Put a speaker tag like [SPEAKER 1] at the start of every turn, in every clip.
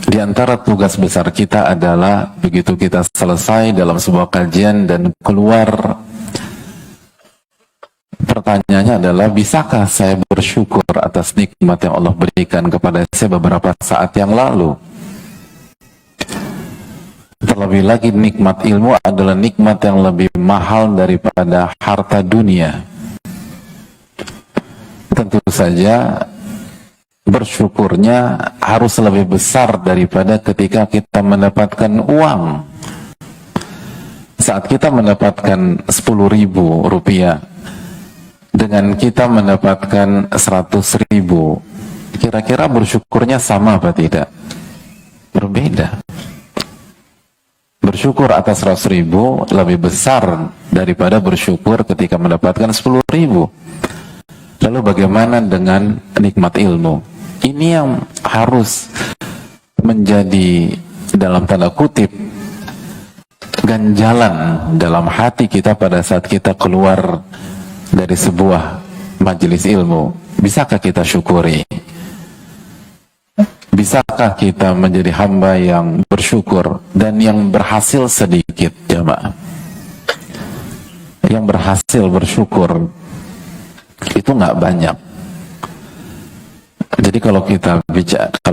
[SPEAKER 1] Di antara tugas besar kita adalah begitu kita selesai dalam sebuah kajian dan keluar, pertanyaannya adalah, bisakah saya bersyukur atas nikmat yang Allah berikan kepada saya beberapa saat yang lalu? Terlebih lagi nikmat ilmu adalah nikmat yang lebih mahal daripada harta dunia. Tentu saja bersyukurnya harus lebih besar daripada ketika kita mendapatkan uang. Saat kita mendapatkan 10.000 rupiah dengan kita mendapatkan 100.000, kira-kira bersyukurnya sama apa tidak? Berbeda. Bersyukur atas 100.000 lebih besar daripada bersyukur ketika mendapatkan 10.000. Lalu bagaimana dengan nikmat ilmu? Ini yang harus menjadi dalam tanda kutip ganjalan dalam hati kita pada saat kita keluar dari sebuah majelis ilmu. Bisakah kita syukuri? Bisakah kita menjadi hamba yang bersyukur dan yang berhasil sedikit, jamaah? Yang berhasil bersyukur itu nggak banyak. Jadi kalau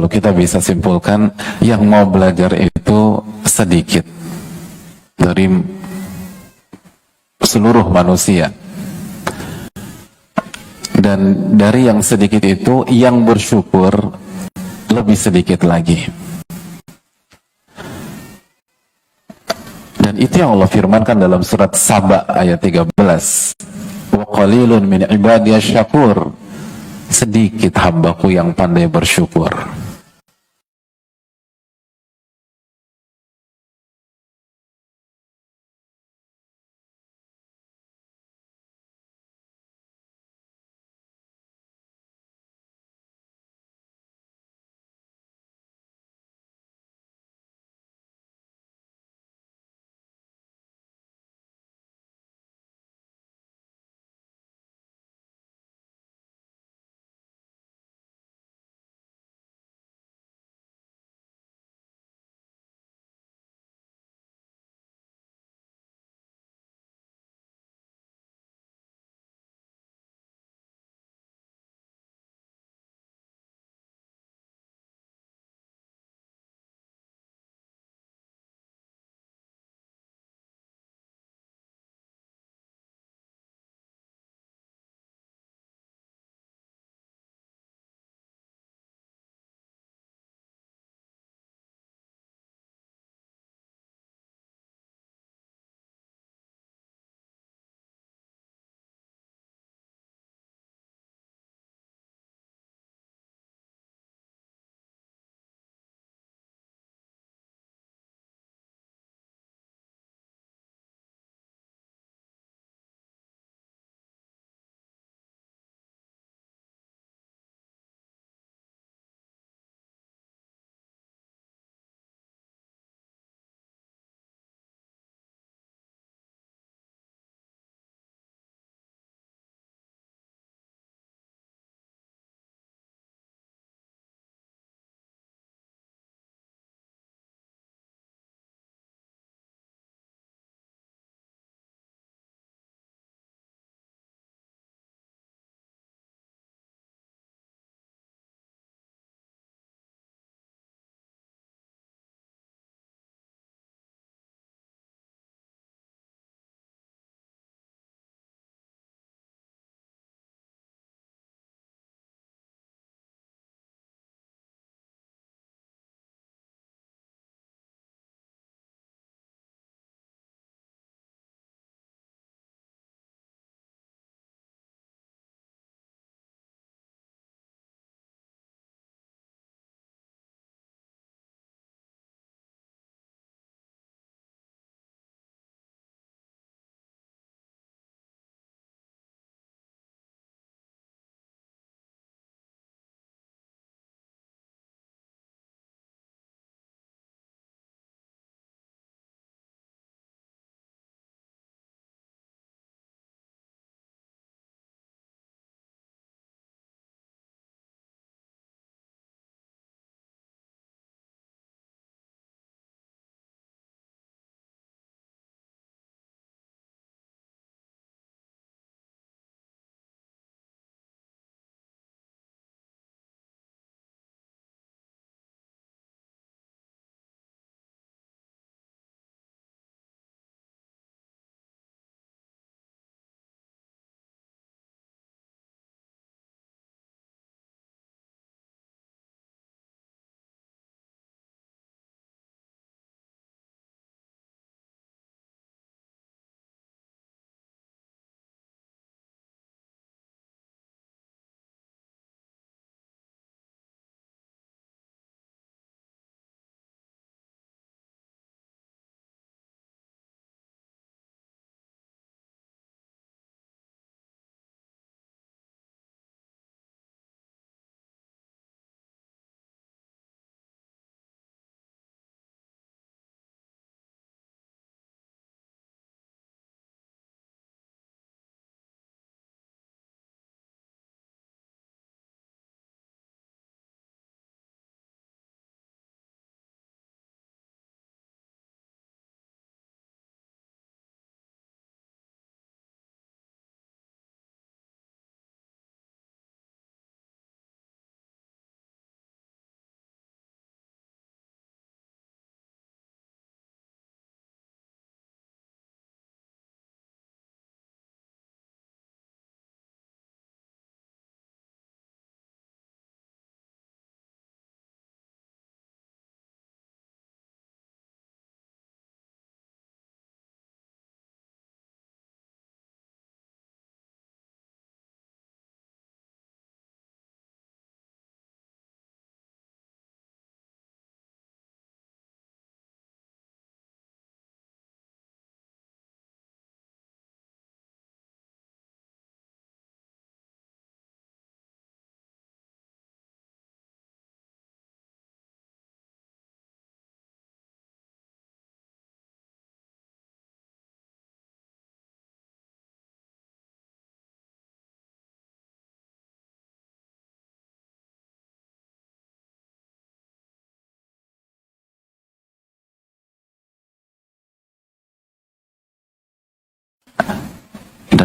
[SPEAKER 1] kita bisa simpulkan, yang mau belajar itu sedikit dari seluruh manusia, dan dari yang sedikit itu yang bersyukur lebih sedikit lagi. Dan itu yang Allah firmankan dalam surat Saba ayat 13, wa qalilun min ibadiyasy syakur, sedikit hambaku yang pandai bersyukur.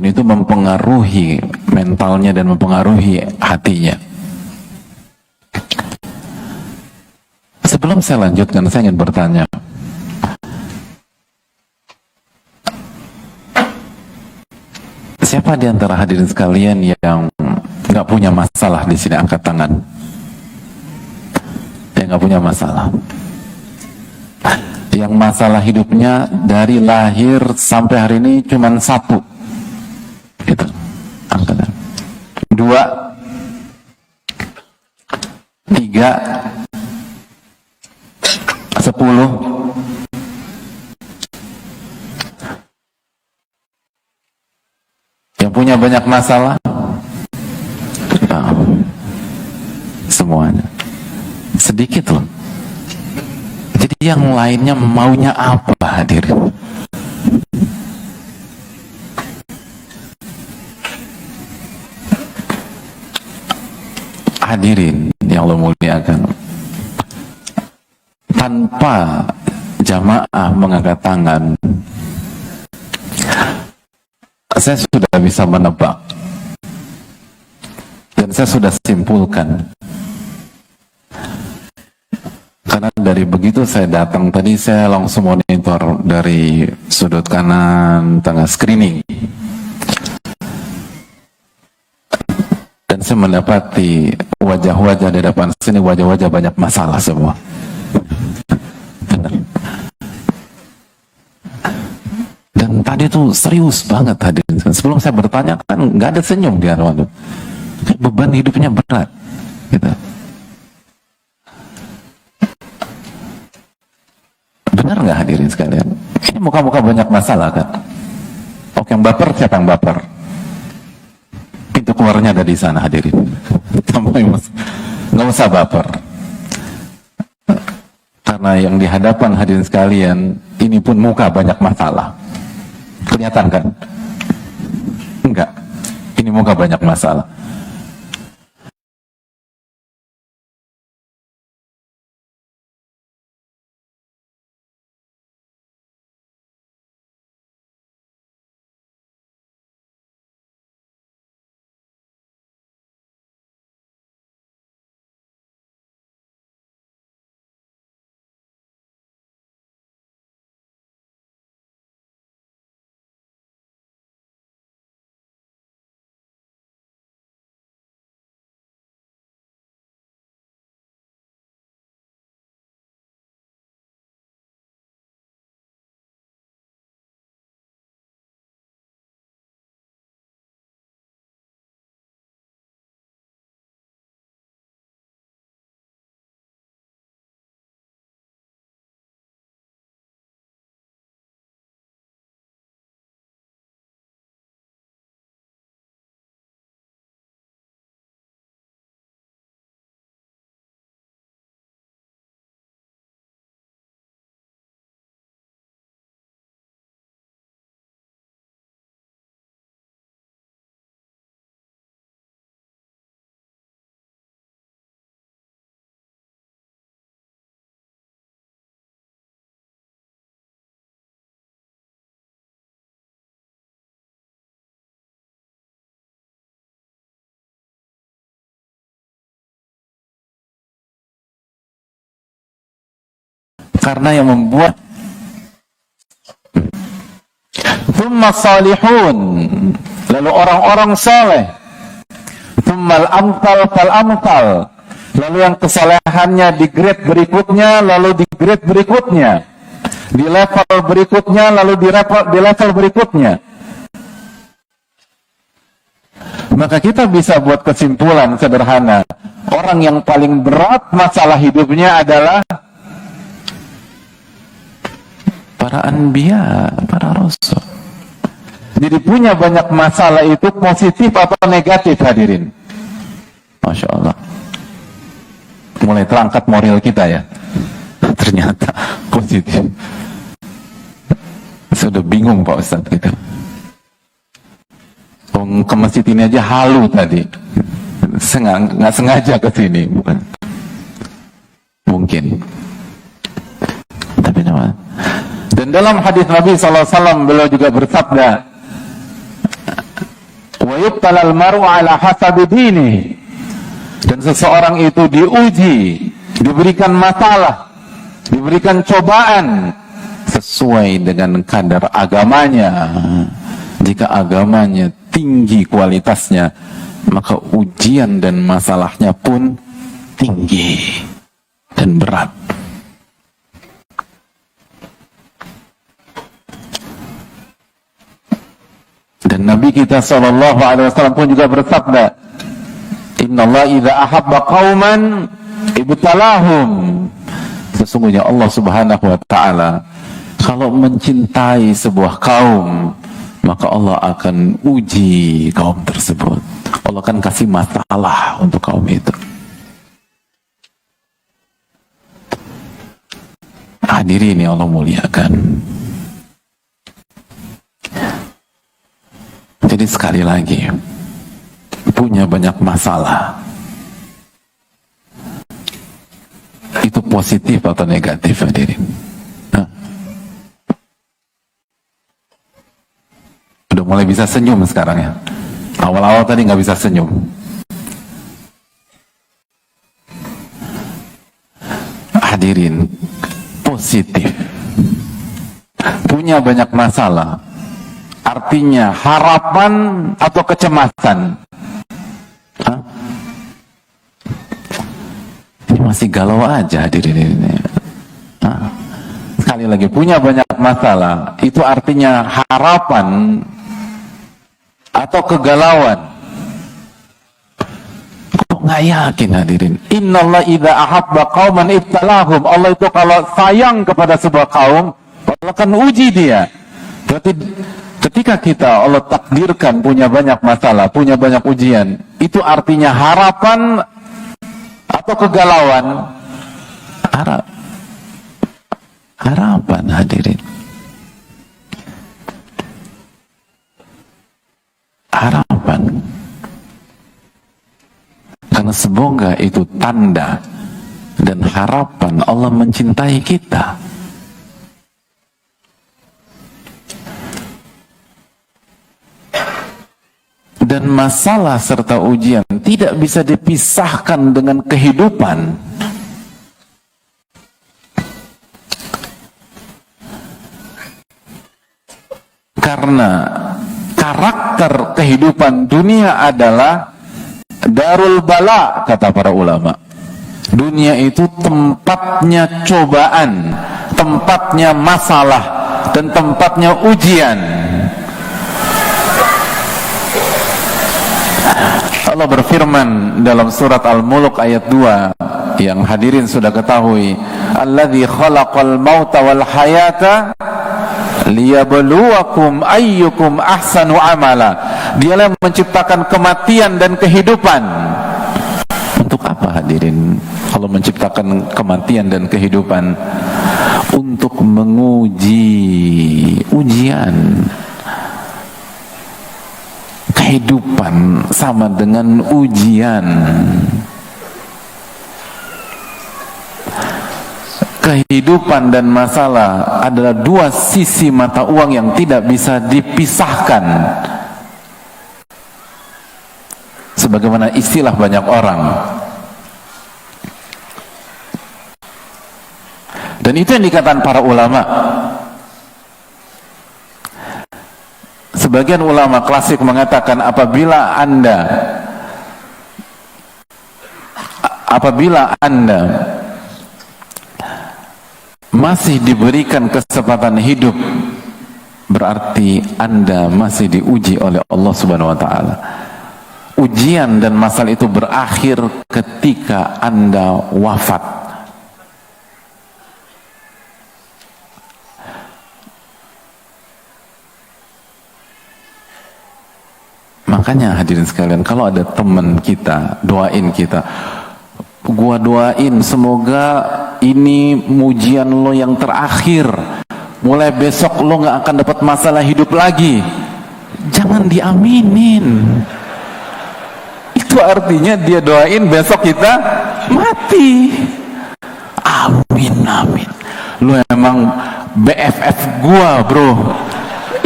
[SPEAKER 1] dan itu mempengaruhi mentalnya dan mempengaruhi hatinya. Sebelum saya lanjutkan, saya ingin bertanya, siapa di antara hadirin sekalian yang nggak punya masalah di sini? Angkat tangan. Yang nggak punya masalah. Yang masalah hidupnya dari lahir sampai hari ini cuma satu. Itu. Angkat tangan. 2, 3, 10. Yang punya banyak masalah, semuanya. Sedikit loh. Jadi yang lainnya maunya apa, hadirin? Hadirin yang Allah muliakan, tanpa jamaah mengangkat tangan, saya sudah bisa menebak dan saya sudah simpulkan. Karena dari begitu saya datang tadi, saya langsung monitor dari sudut kanan tengah screening, dan saya mendapati wajah-wajah di depan sini, wajah-wajah banyak masalah semua. Benar. Dan tadi tuh serius banget hadirin. Sebelum saya bertanya kan nggak ada senyum di Arwando. Beban hidupnya berat, gitu. Benar nggak hadirin sekalian? Ini muka-muka banyak masalah kan? Oke, yang baper siapa yang baper? Pintu keluarnya ada di sana hadirin. Nggak usah baper. Karena yang di hadapan hadirin sekalian ini pun muka banyak masalah. Kelihatan kan? Enggak. Ini muka banyak masalah. Karena yang membuat thumma salihun, lalu orang-orang saleh, thummal amtal fal amtal, lalu yang kesalehannya di grade berikutnya, lalu di grade berikutnya, di level berikutnya, lalu di level berikutnya. Maka kita bisa buat kesimpulan sederhana, orang yang paling berat masalah hidupnya adalah para anbiya, para rasul. Jadi punya banyak masalah itu positif atau negatif hadirin? Masya Allah. Mulai terangkat moral kita ya. Ternyata positif. Sudah bingung Pak Ustadz gitu. Ke masjid ini aja halu tadi. Nggak sengaja ke sini, bukan? Mungkin. Tapi namanya. Dan dalam hadis Nabi SAW beliau juga bersabda, yubtalal mar'u ala hasabi dini, dan seseorang itu diuji, diberikan masalah, diberikan cobaan sesuai dengan kadar agamanya. Jika agamanya tinggi kualitasnya, maka ujian dan masalahnya pun tinggi dan berat. Dan Nabi kita SAW pun juga bersabda, Innallaha idza ahabba qauman ibtalahum. Sesungguhnya Allah Subhanahu wa taala kalau mencintai sebuah kaum, maka Allah akan uji kaum tersebut. Allah akan kasih masalah untuk kaum itu. Hadirin yang Allah muliakan. Jadi sekali lagi, punya banyak masalah itu positif atau negatif, hadirin? Udah mulai bisa senyum sekarang ya. Awal-awal tadi nggak bisa senyum. Hadirin, positif. Punya banyak masalah artinya harapan atau kecemasan? Ini masih galau aja hadirin ini. Sekali lagi, punya banyak masalah itu artinya harapan atau kegalauan? Kok nggak yakin hadirin? Innallaha idza ahabba qauman ibtalahum. Allah itu kalau sayang kepada sebuah kaum, Allah akan uji dia. Berarti ketika kita Allah takdirkan punya banyak masalah, punya banyak ujian, itu artinya harapan atau kegalauan? Harapan, hadirin. Harapan. Karena semoga itu tanda dan harapan Allah mencintai kita. Dan masalah serta ujian tidak bisa dipisahkan dengan kehidupan. Karena karakter kehidupan dunia adalah darul bala, kata para ulama. Dunia itu tempatnya cobaan, tempatnya masalah, dan tempatnya ujian. Allah berfirman dalam surat Al-Mulk ayat 2 yang hadirin sudah ketahui, Alladzi khalaqal mauta wal hayata liyabluwakum ayyukum ahsanu amala. Dialah yang menciptakan kematian dan kehidupan. Untuk apa hadirin Allah menciptakan kematian dan kehidupan? Untuk menguji, ujian. Kehidupan sama dengan ujian. Kehidupan dan masalah adalah dua sisi mata uang yang tidak bisa dipisahkan. Sebagaimana istilah banyak orang. Dan itu yang dikatakan para ulama. Sebagian ulama klasik mengatakan apabila Anda masih diberikan kesempatan hidup, berarti Anda masih diuji oleh Allah Subhanahu wa taala. Ujian dan masalah itu berakhir ketika Anda wafat. Makanya hadirin sekalian, kalau ada teman kita, doain kita. Gua doain semoga ini ujian lo yang terakhir. Mulai besok lo gak akan dapat masalah hidup lagi. Jangan diaminin. Itu artinya dia doain besok kita mati. Amin, amin. Lo emang BFF gua bro.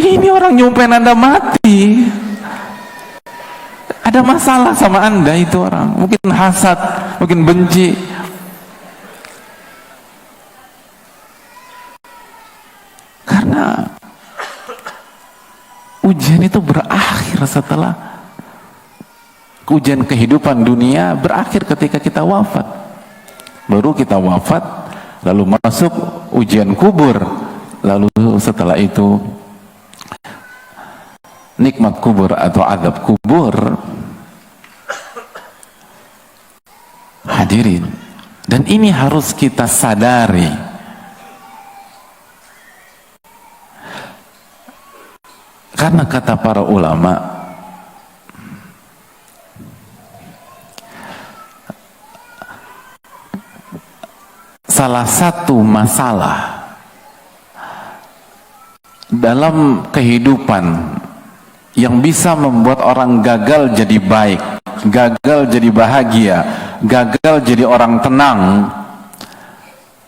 [SPEAKER 1] Ini orang nyumpain Anda mati. ada masalah sama Anda itu orang, mungkin hasad, mungkin benci. Karena ujian itu berakhir setelah ujian kehidupan dunia berakhir ketika kita wafat. Baru kita wafat, lalu masuk ujian kubur, lalu setelah itu nikmat kubur atau azab kubur. Hadirin, dan ini harus kita sadari. Karena kata para ulama, salah satu masalah dalam kehidupan yang bisa membuat orang gagal jadi baik, gagal jadi bahagia, gagal jadi orang tenang,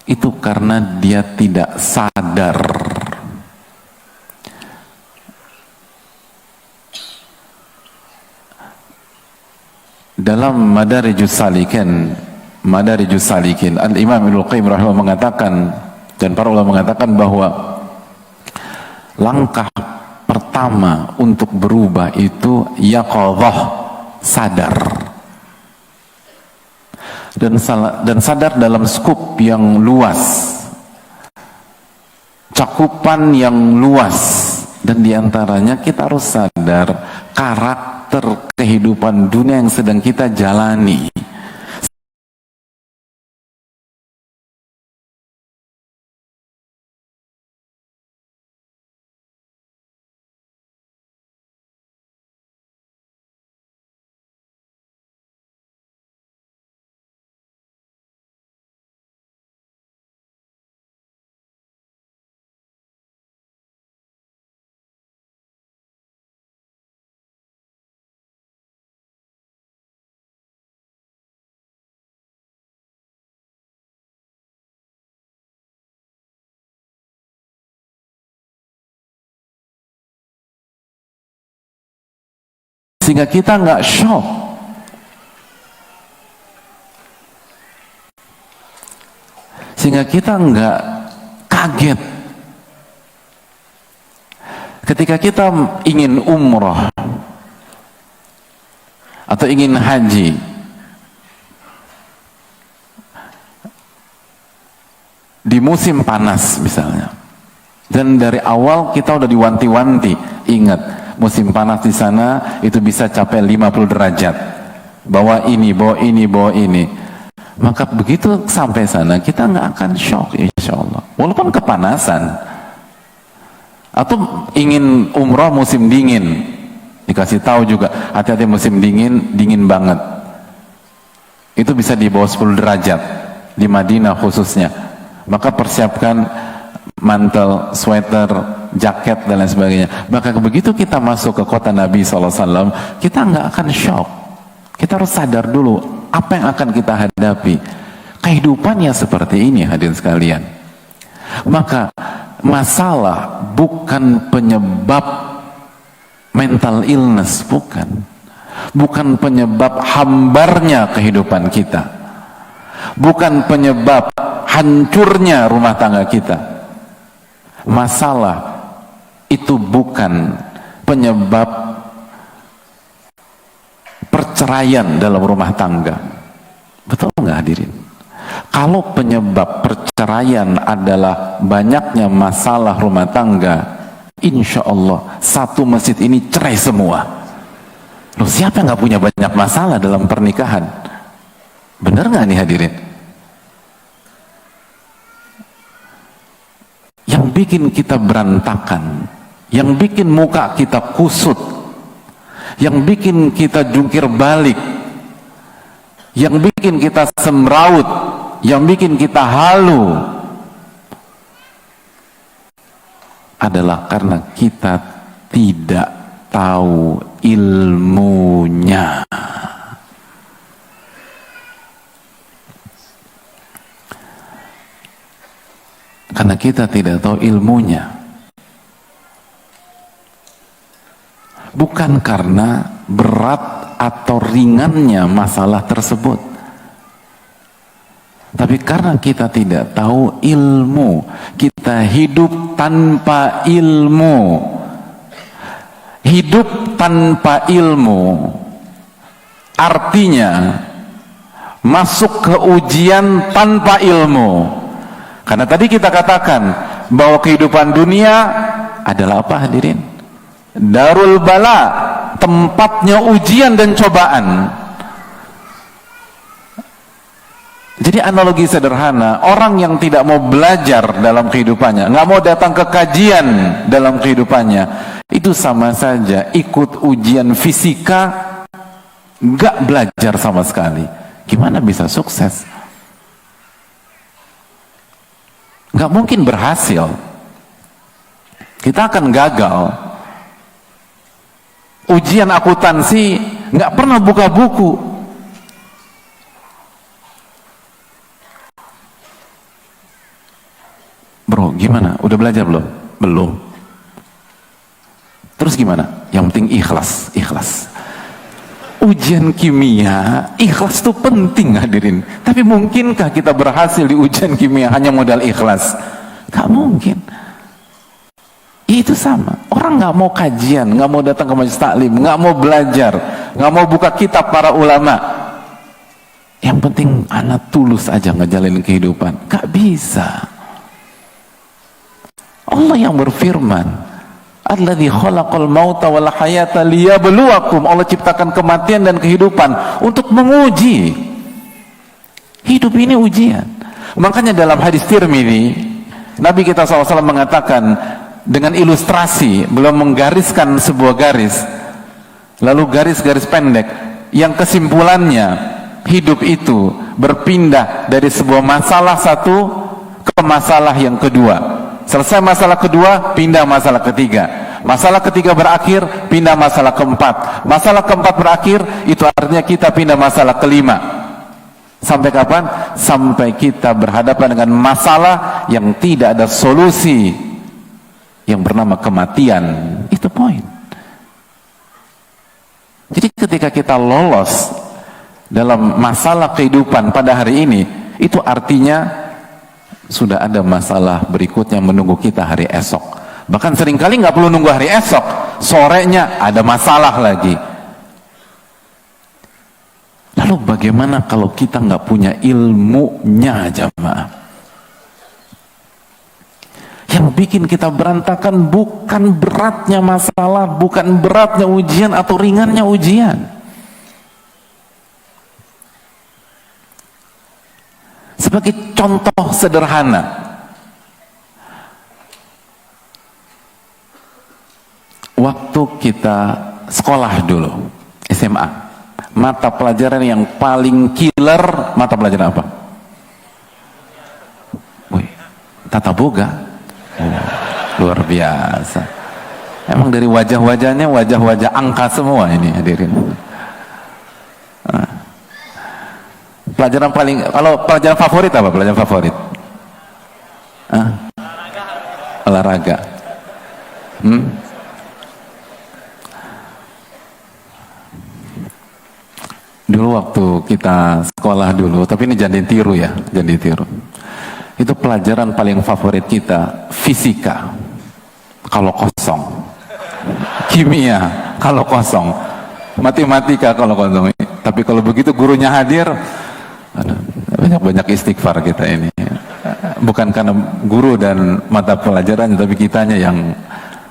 [SPEAKER 1] itu karena dia tidak sadar. Dalam Madarijus Salikin, Al-Imam Ibnu Qayyim rahimahullah mengatakan, dan para ulama mengatakan bahwa langkah pertama untuk berubah itu yaqadhah, sadar. Dan sadar dalam skup yang luas, cakupan yang luas, dan diantaranya kita harus sadar karakter kehidupan dunia yang sedang kita jalani. Sehingga kita nggak shock, sehingga kita nggak kaget ketika kita ingin umroh atau ingin haji. Di musim panas misalnya, dan dari awal kita udah diwanti-wanti, ingat musim panas di sana itu bisa capai 50 derajat, bawa ini, bawa ini, bawa ini. Maka begitu sampai sana kita nggak akan shock, insya Allah, walaupun kepanasan. Atau ingin umroh musim dingin, dikasih tahu juga hati-hati musim dingin, dingin banget, itu bisa di bawah 10 derajat di Madinah khususnya. Maka persiapkan mantel, sweater, jaket dan lain sebagainya. Maka begitu kita masuk ke kota Nabi SAW, kita nggak akan shock. Kita harus sadar dulu apa yang akan kita hadapi. Kehidupannya seperti ini, hadirin sekalian. Maka masalah bukan penyebab mental illness, bukan penyebab hambarnya kehidupan kita, bukan penyebab hancurnya rumah tangga kita. Masalah itu bukan penyebab perceraian dalam rumah tangga. Betul nggak hadirin? Kalau penyebab perceraian adalah banyaknya masalah rumah tangga, insya Allah satu masjid ini cerai semua. Loh, siapa yang nggak punya banyak masalah dalam pernikahan? Bener nggak nih hadirin? Yang bikin kita berantakan, yang bikin muka kita kusut, yang bikin kita jungkir balik, yang bikin kita semrawut, yang bikin kita halu, adalah karena kita tidak tahu ilmunya. Karena kita tidak tahu ilmunya. Bukan karena berat atau ringannya masalah tersebut. Tapi karena kita tidak tahu ilmu, kita hidup tanpa ilmu. Hidup tanpa ilmu artinya masuk ke ujian tanpa ilmu. Karena tadi kita katakan bahwa kehidupan dunia adalah apa, hadirin? Darul bala, tempatnya ujian dan cobaan. Jadi analogi sederhana, orang yang tidak mau belajar dalam kehidupannya, nggak mau datang ke kajian dalam kehidupannya, itu sama saja ikut ujian fisika, nggak belajar sama sekali. Gimana bisa sukses? Nggak mungkin berhasil. Kita akan gagal. Ujian akuntansi nggak pernah buka buku. Bro, gimana? Udah belajar belum? Belum. Terus gimana? Yang penting ikhlas, ikhlas. Ujian kimia, ikhlas itu penting, hadirin. Tapi mungkinkah kita berhasil di ujian kimia hanya modal ikhlas? Gak mungkin. Itu sama. Orang gak mau kajian, gak mau datang ke majelis taklim, gak mau belajar, gak mau buka kitab para ulama. Yang penting anak tulus aja ngejalanin kehidupan. Gak bisa. Allah yang berfirman, Alladzi khalaqal mauta wal hayata liyabluwakum. Allah ciptakan kematian dan kehidupan untuk menguji. Hidup ini ujian. Makanya dalam hadis Tirmidzi, Nabi kita SAW mengatakan dengan ilustrasi, belum menggariskan sebuah garis, lalu garis-garis pendek, yang kesimpulannya hidup itu berpindah dari sebuah masalah satu ke masalah yang kedua. Selesai masalah kedua, pindah masalah ketiga. Masalah ketiga berakhir, pindah masalah keempat. Masalah keempat berakhir, itu artinya kita pindah masalah kelima. Sampai kapan? Sampai kita berhadapan dengan masalah yang tidak ada solusi, yang bernama kematian. Itu poin. Jadi ketika kita lolos dalam masalah kehidupan pada hari ini, itu artinya sudah ada masalah berikutnya menunggu kita hari esok. Bahkan seringkali nggak perlu nunggu hari esok, sorenya ada masalah lagi. Lalu bagaimana kalau kita nggak punya ilmunya, jamaah? Yang bikin kita berantakan bukan beratnya masalah, bukan beratnya ujian atau ringannya ujian. Sebagai contoh sederhana, waktu kita sekolah dulu, SMA, mata pelajaran yang paling killer, mata pelajaran apa? Wih, tata boga. Luar biasa. Emang dari wajah-wajahnya wajah-wajah angka semua ini, hadirin. Pelajaran paling, kalau pelajaran favorit apa? Pelajaran favorit? Olahraga. Dulu waktu kita sekolah dulu, tapi ini jangan ditiru ya, jangan ditiru. Itu pelajaran paling favorit kita, fisika. Kalau kosong. Kimia, kalau kosong. Matematika kalau kosong. Tapi kalau begitu gurunya hadir, banyak istighfar kita ini. Bukan karena guru dan mata pelajaran, tapi kitanya yang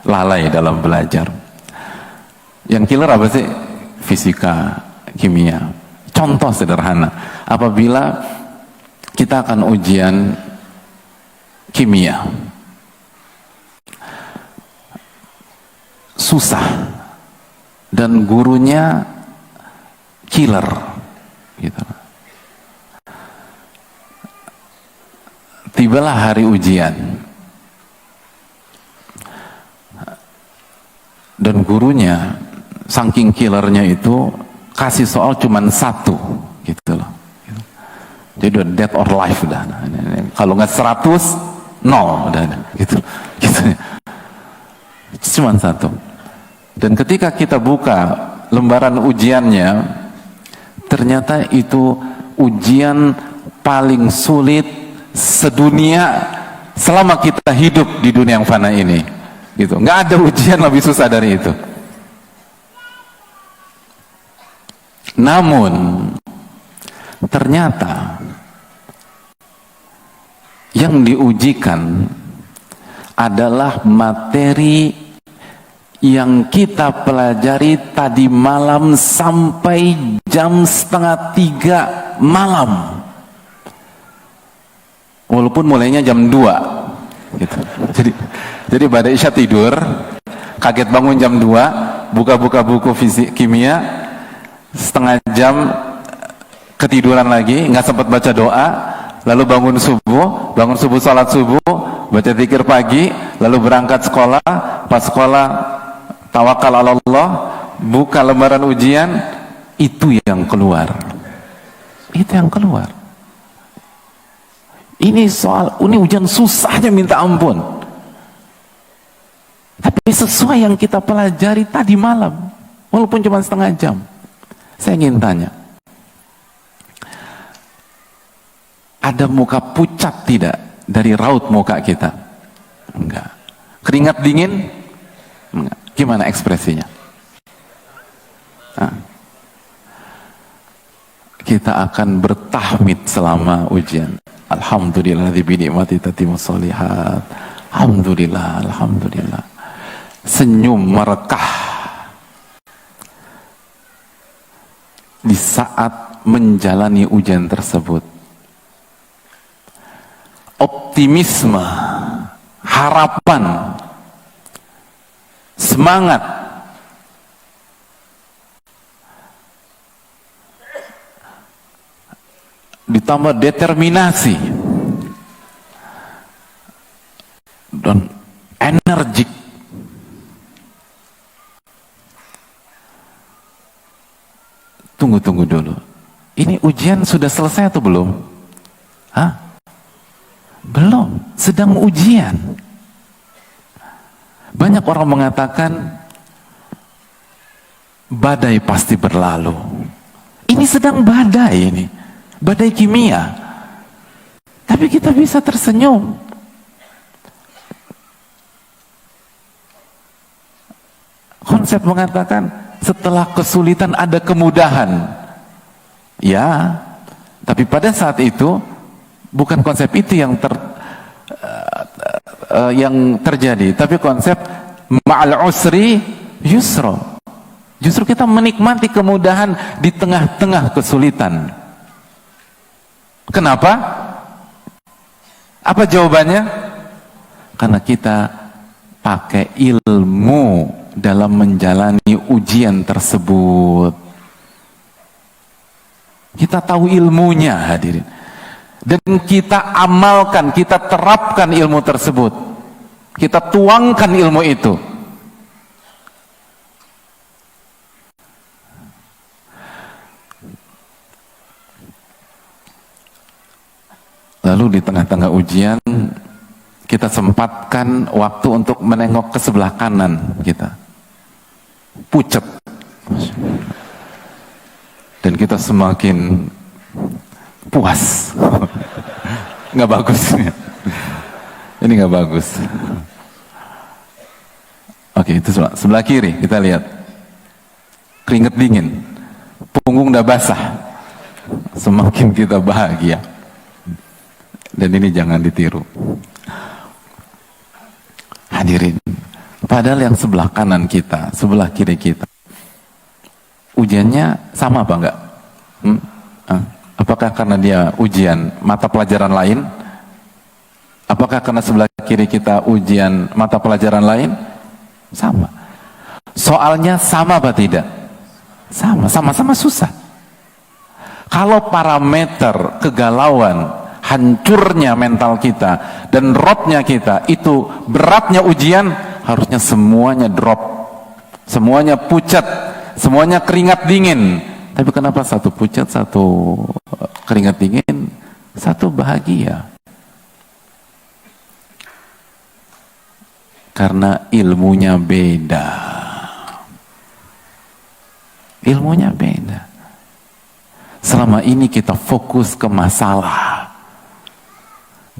[SPEAKER 1] lalai dalam belajar. Yang killer apa sih? Fisika, kimia. Contoh sederhana, apabila kita akan ujian kimia, susah dan gurunya killer gitu. Tibalah hari ujian dan gurunya saking killernya itu kasih soal cuman satu gitu loh. Jadi udah dead or life udah. Kalau nggak 100, 0 udah gitu. Cuman satu. Dan ketika kita buka lembaran ujiannya, ternyata itu ujian paling sulit sedunia selama kita hidup di dunia yang fana ini. Gitu. Nggak ada ujian lebih susah dari itu. Namun ternyata yang diujikan adalah materi yang kita pelajari tadi malam sampai jam 2:30 malam, walaupun mulainya jam 2 gitu. Jadi pada isya tidur, kaget bangun jam 2, buka-buka buku fisik kimia, setengah jam ketiduran lagi, nggak sempat baca doa, lalu bangun subuh salat subuh, baca zikir pagi, lalu berangkat sekolah, pas sekolah tawakal ala Allah, buka lembaran ujian, itu yang keluar. Itu yang keluar. Ini ujian susahnya minta ampun. Tapi sesuai yang kita pelajari tadi malam, walaupun cuma setengah jam. Saya ingin tanya, ada muka pucat tidak dari raut muka kita? Enggak. Keringat dingin? Enggak. Gimana ekspresinya? Nah, kita akan bertahmid selama ujian. Alhamdulillah bi ni'mati tatimmus sholihat. Alhamdulillah, alhamdulillah. Senyum merekah di saat menjalani ujian tersebut. Optimisme, harapan, semangat, ditambah determinasi dan energik. Tunggu dulu, ini ujian sudah selesai atau belum? Hah? Belum, sedang ujian. Banyak orang mengatakan badai pasti berlalu. Ini sedang badai, ini badai kimia, tapi kita bisa tersenyum. Konsep mengatakan setelah kesulitan ada kemudahan. Ya, tapi pada saat itu bukan konsep itu yang terjadi, tapi konsep ma'al usri yusra. Justru kita menikmati kemudahan di tengah-tengah kesulitan. Kenapa? Apa jawabannya? Karena kita pakai ilmu dalam menjalani ujian tersebut. Kita tahu ilmunya, hadirin, dan kita amalkan, kita terapkan ilmu tersebut, kita tuangkan ilmu itu. Lalu di tengah-tengah ujian kita sempatkan waktu untuk menengok ke sebelah kanan kita, pucat, dan kita semakin puas. Nggak bagus, ini nggak bagus. Oke, itu sebelah kiri kita lihat, keringet dingin, punggung udah basah, semakin kita bahagia. Dan ini jangan ditiru, hadirin. Padahal yang sebelah kanan kita, sebelah kiri kita, ujiannya sama apa enggak? Apakah karena dia ujian mata pelajaran lain? Apakah karena sebelah kiri kita ujian mata pelajaran lain? Sama. Soalnya sama apa tidak? Sama, sama-sama susah. Kalau parameter kegalauan, hancurnya mental kita dan rotnya kita itu beratnya ujian, harusnya semuanya drop, semuanya pucat, semuanya keringat dingin. Tapi kenapa satu pucat, satu keringat dingin, satu bahagia? Karena ilmunya beda. ilmunya beda. Selama ini kita fokus ke masalah,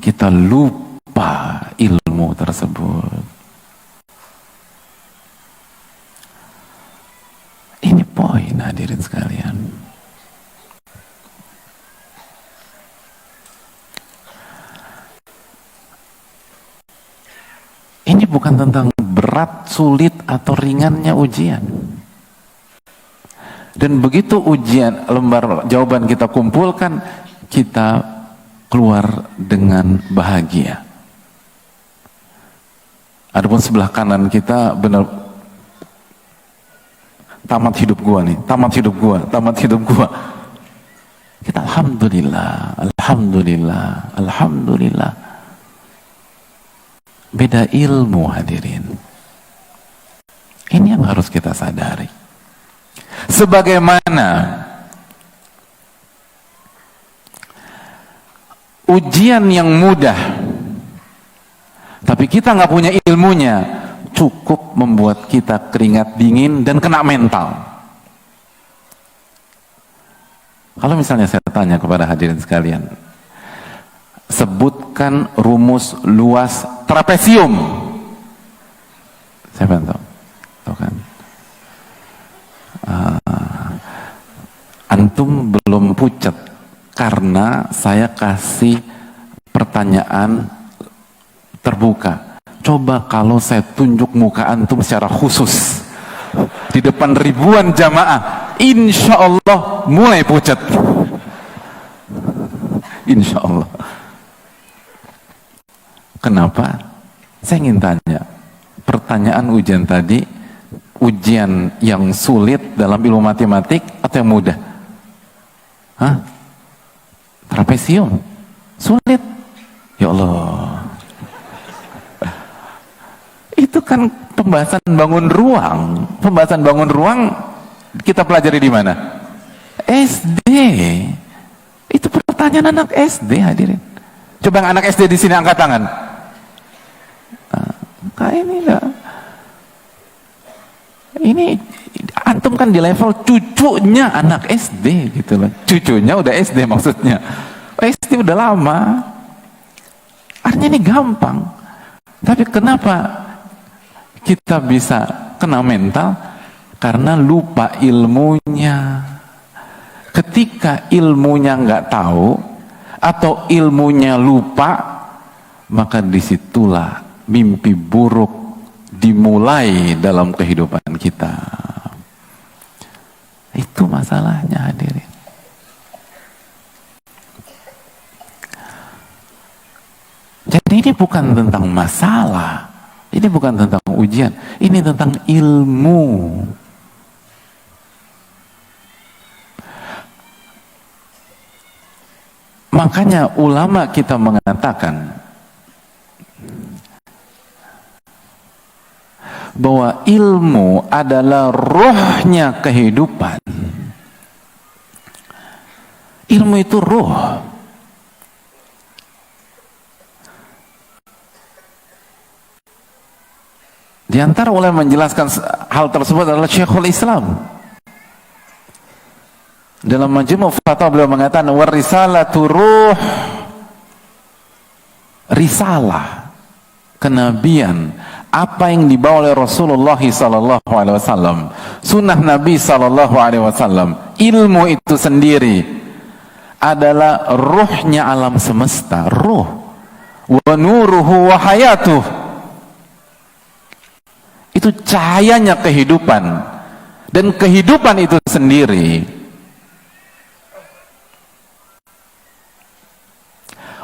[SPEAKER 1] kita lupa ilmu tersebut. Ini poin hadirin sekalian. Ini bukan tentang berat, sulit, atau ringannya ujian. Dan begitu ujian, lembar jawaban kita kumpulkan, kita keluar dengan bahagia. Adapun sebelah kanan kita benar, tamat hidup gua nih, tamat hidup gua, tamat hidup gua. Kita alhamdulillah, alhamdulillah, alhamdulillah. Beda ilmu hadirin. Ini yang harus kita sadari. Sebagaimana ujian yang mudah, tapi kita nggak punya ilmunya, cukup membuat kita keringat dingin dan kena mental. Kalau misalnya saya tanya kepada hadirin sekalian, sebutkan rumus luas trapesium. Siapa yang tahu? Tahu kan? Antum belum pucat karena saya kasih pertanyaan terbuka. Coba kalau saya tunjuk muka antum secara khusus di depan ribuan jamaah, insya Allah mulai pucat. Insya Allah. Kenapa? Saya ingin tanya, pertanyaan ujian tadi, ujian yang sulit dalam ilmu matematik atau yang mudah? Hah? Trapesium? Sulit? Ya Allah. Itu kan pembahasan bangun ruang. Pembahasan bangun ruang kita pelajari di mana? SD. Itu pertanyaan anak SD hadirin. Coba yang anak SD di sini angkat tangan. Kayak ini enggak. Ini antum kan di level cucunya anak SD gitu loh. Cucunya udah SD maksudnya. SD udah lama. Artinya ini gampang. Tapi kenapa kita bisa kena mental? Karena lupa ilmunya. Ketika ilmunya nggak tahu atau ilmunya lupa, maka disitulah mimpi buruk dimulai dalam kehidupan kita. Itu masalahnya hadirin. Jadi ini bukan tentang masalah, ini bukan tentang ujian, ini tentang ilmu. Makanya ulama kita mengatakan bahwa ilmu adalah rohnya kehidupan. Ilmu itu roh. Di antara ulama menjelaskan hal tersebut adalah Syekhul Islam. Dalam Majmu' Fatawa beliau mengatakan warisalatu ruh, risalah, kenabian, apa yang dibawa oleh Rasulullah SAW, sunnah Nabi SAW, ilmu itu sendiri adalah ruhnya alam semesta, ruh, wa nuruhu wa hayatuh, itu cahayanya kehidupan, dan kehidupan itu sendiri.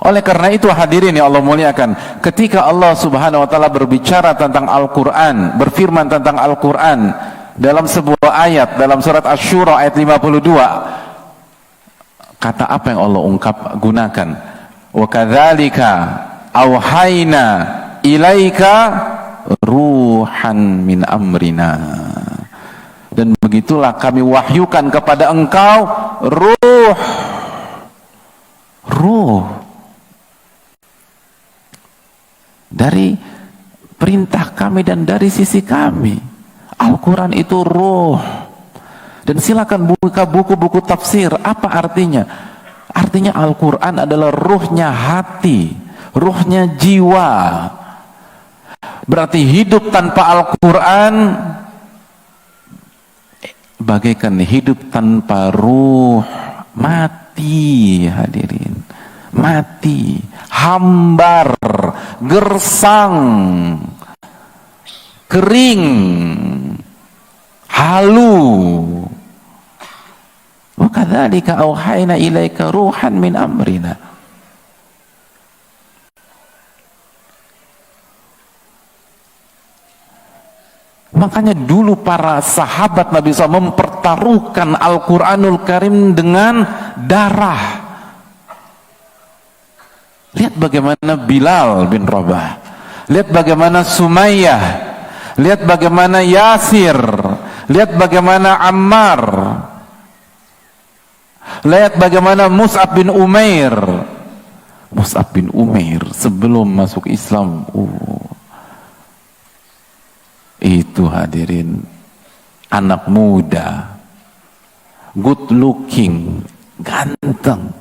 [SPEAKER 1] Oleh karena itu hadirin yang Allah muliakan, ketika Allah Subhanahu wa taala berbicara tentang Al-Qur'an, berfirman tentang Al-Qur'an dalam sebuah ayat dalam surat Asy-Syura ayat 52, kata apa yang Allah gunakan? Wa kadzalika auhayna ilaika ruhan min amrina. Dan begitulah kami wahyukan kepada engkau ruh dari perintah kami dan dari sisi kami. Al-Quran itu ruh. Dan silakan buka buku-buku tafsir. Apa artinya? Artinya Al-Quran adalah ruhnya hati, ruhnya jiwa. Berarti hidup tanpa Al-Quran bagaikan hidup tanpa ruh, mati hadirin, mati, hambar, gersang, kering, halu. Wa kadzalika auhayna ilaika ruhan min amrina. Makanya dulu para sahabat Nabi SAW mempertaruhkan Al-Quranul Karim dengan darah. Lihat bagaimana Bilal bin Rabah, lihat bagaimana Sumayyah, lihat bagaimana Yasir, lihat bagaimana Ammar, lihat bagaimana Mus'ab bin Umair. Mus'ab bin Umair sebelum masuk Islam, itu hadirin anak muda, good looking, ganteng.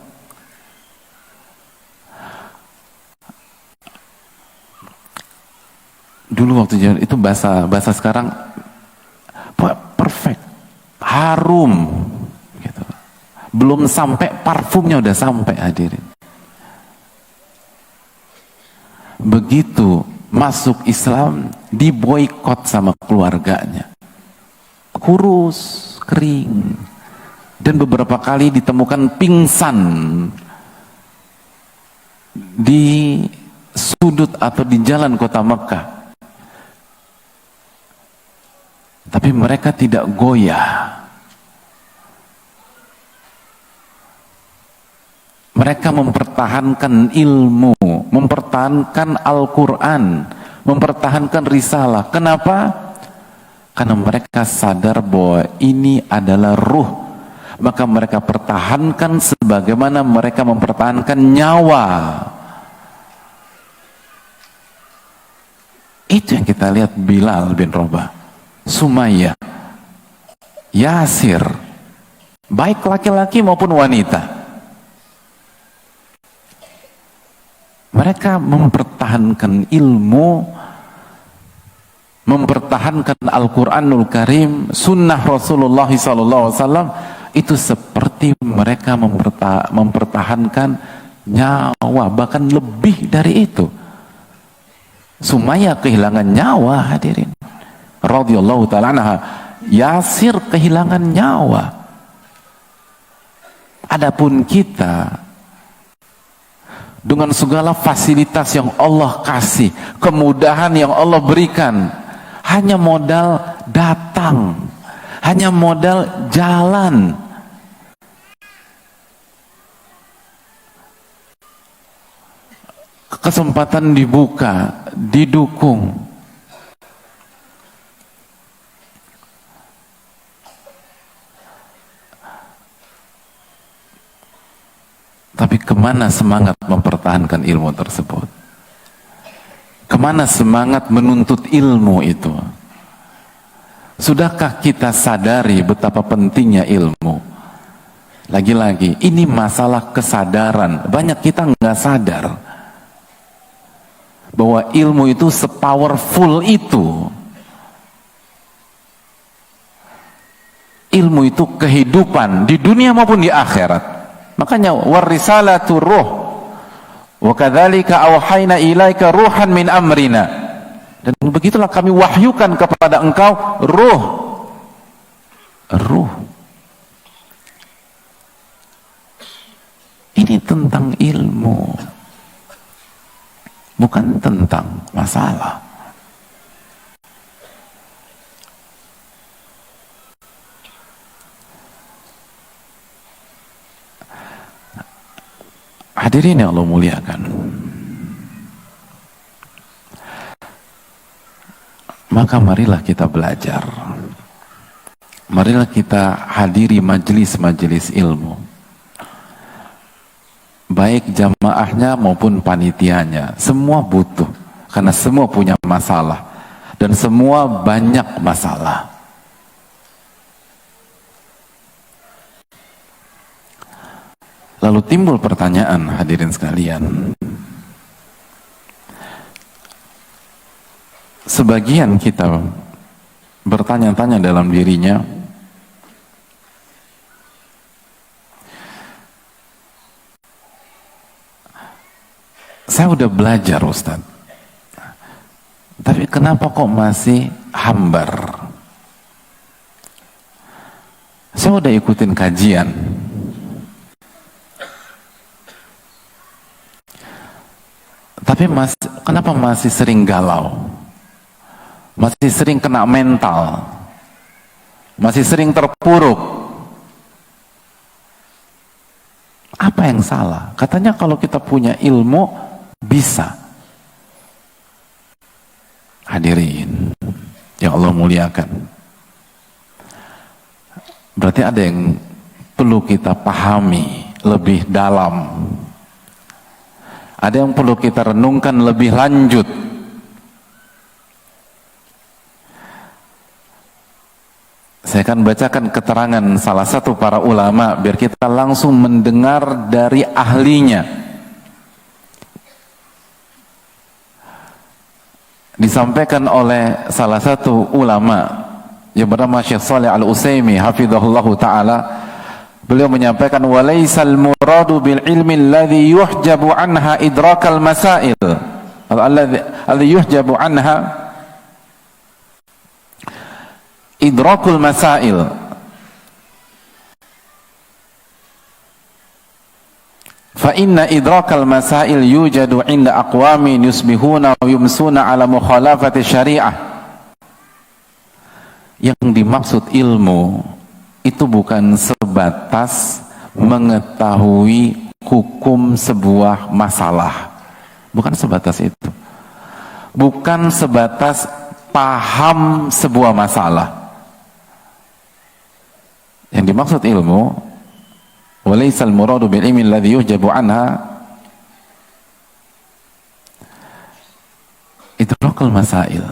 [SPEAKER 1] Dulu waktu zaman itu bahasa sekarang perfect, harum gitu. Belum sampai parfumnya udah sampai hadirin. Begitu masuk Islam diboikot sama keluarganya, kurus, kering, dan beberapa kali ditemukan pingsan di sudut atau di jalan kota Mekah. Tapi mereka tidak goyah. Mereka mempertahankan ilmu, mempertahankan Al-Quran, mempertahankan risalah. Kenapa? Karena mereka sadar bahwa ini adalah ruh. Maka mereka pertahankan sebagaimana mereka mempertahankan nyawa. Itu yang kita lihat Bilal bin Rabah, Sumayyah, Yasir, baik laki-laki maupun wanita. Mereka mempertahankan ilmu, mempertahankan Al-Quranul Karim, sunnah Rasulullah SAW. Itu seperti mereka mempertahankan nyawa, bahkan lebih dari itu. Sumayyah kehilangan nyawa hadirin, radhiyallahu ta'ala anha. Yasir kehilangan nyawa. Adapun kita, dengan segala fasilitas yang Allah kasih, kemudahan yang Allah berikan, hanya modal datang, hanya modal jalan. Kesempatan dibuka, didukung. Tapi kemana semangat mempertahankan ilmu tersebut? Kemana semangat menuntut ilmu itu? Sudahkah kita sadari betapa pentingnya ilmu? Lagi-lagi, ini masalah kesadaran. Banyak kita nggak sadar bahwa ilmu itu sepowerful itu. Ilmu itu kehidupan di dunia maupun di akhirat. Makanya warisalatu ruh, wa kadzalika auhayna ilaika ruhan min amrina. Dan begitulah kami wahyukan kepada engkau ruh. Ruh. Ini tentang ilmu, bukan tentang masalah. Hadirin yang Allah muliakan, maka marilah kita belajar, marilah kita hadiri majelis-majelis ilmu, baik jamaahnya maupun panitianya. Semua butuh, karena semua punya masalah dan semua banyak masalah. Lalu timbul pertanyaan, hadirin sekalian. Sebagian kita bertanya-tanya dalam dirinya, saya udah belajar Ustaz, tapi kenapa kok masih hambar? Saya udah ikutin kajian, tapi kenapa masih sering galau? Masih sering kena mental, masih sering terpuruk. Apa yang salah? Katanya kalau kita punya ilmu bisa. Hadirin yang Allah muliakan, berarti ada yang perlu kita pahami lebih dalam, ada yang perlu kita renungkan lebih lanjut. Saya akan bacakan keterangan salah satu para ulama biar kita langsung mendengar dari ahlinya. Disampaikan oleh salah satu ulama yang bernama Syekh Shalih Al-Utsaimin hafizahullahu taala. Beliau menyampaikan, walaisal muradu bil ilmi alladhi yuhjabu anha idrakal masail, alladhi yuhjabu anha idrakul masail, fa inna idrakal masail yujadu inda aqwamin yusbihuna wa yumsuna ala mukhalafati syariah. Yang dimaksud ilmu itu bukan sebatas mengetahui hukum sebuah masalah, bukan sebatas itu, bukan sebatas paham sebuah masalah. Yang dimaksud ilmu, walaisal muradu bil ilmi alladhi yuhjabu anha idrakul masail.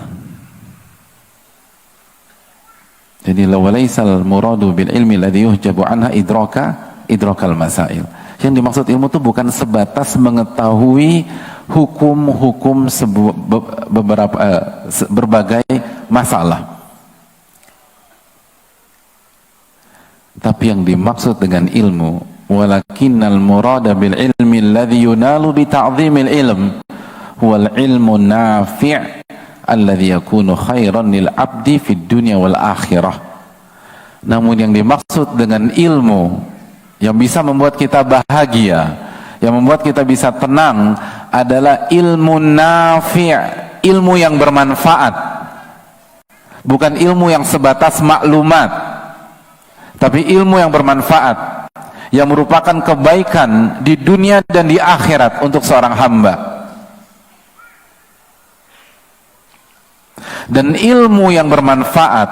[SPEAKER 1] Jadi walaisal muradu bil ilmi alladhi yuhjabu anha idrakal masail. Yang dimaksud ilmu itu bukan sebatas mengetahui hukum-hukum berbagai masalah. Tapi yang dimaksud dengan ilmu, walakinnal murada bil ilmi alladhi yunalu bi ta'zimil ilm wal ilmu nafi' alladhi yakunu khairan lil abdi fid dunya wal akhirah. Namun yang dimaksud dengan ilmu yang bisa membuat kita bahagia, yang membuat kita bisa tenang adalah ilmu nafi', ilmu yang bermanfaat. Bukan ilmu yang sebatas maklumat, tapi ilmu yang bermanfaat, yang merupakan kebaikan di dunia dan di akhirat untuk seorang hamba. Dan ilmu yang bermanfaat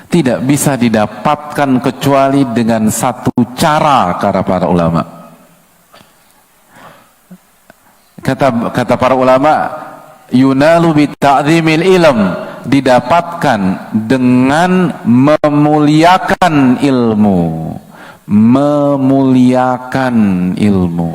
[SPEAKER 1] tidak bisa didapatkan kecuali dengan satu cara, kata para ulama. Kata para ulama, yunalu bi ta'zimil ilm, didapatkan dengan memuliakan ilmu, memuliakan ilmu,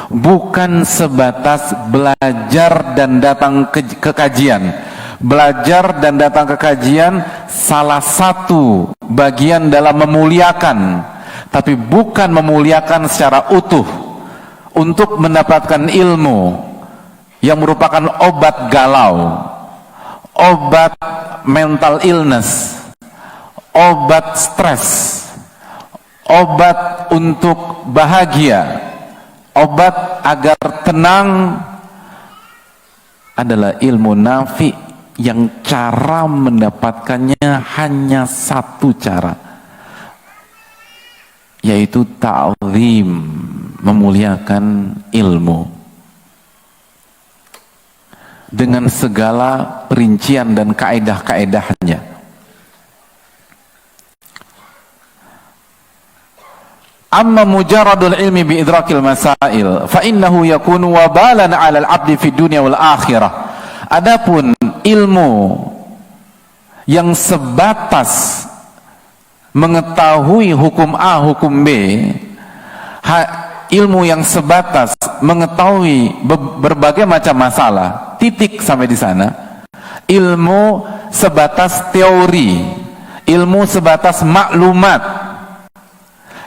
[SPEAKER 1] bukan sebatas belajar dan datang ke kajian. Belajar dan datang ke kajian salah satu bagian dalam memuliakan, tapi bukan memuliakan secara utuh. Untuk mendapatkan ilmu yang merupakan obat galau, obat mental illness, obat stres, obat untuk bahagia, obat agar tenang, adalah ilmu nafi yang cara mendapatkannya hanya satu cara, yaitu ta'zim, memuliakan ilmu dengan segala perincian dan kaedah-kaedahnya. Amma mujaradul ilmi bi idrakil masail fa innahu yakunu wabalan 'alal 'abdi fid dunya wal akhirah. Adapun ilmu yang sebatas mengetahui hukum A, hukum B, ilmu yang sebatas mengetahui berbagai macam masalah, titik sampai di sana. Ilmu sebatas teori, ilmu sebatas maklumat,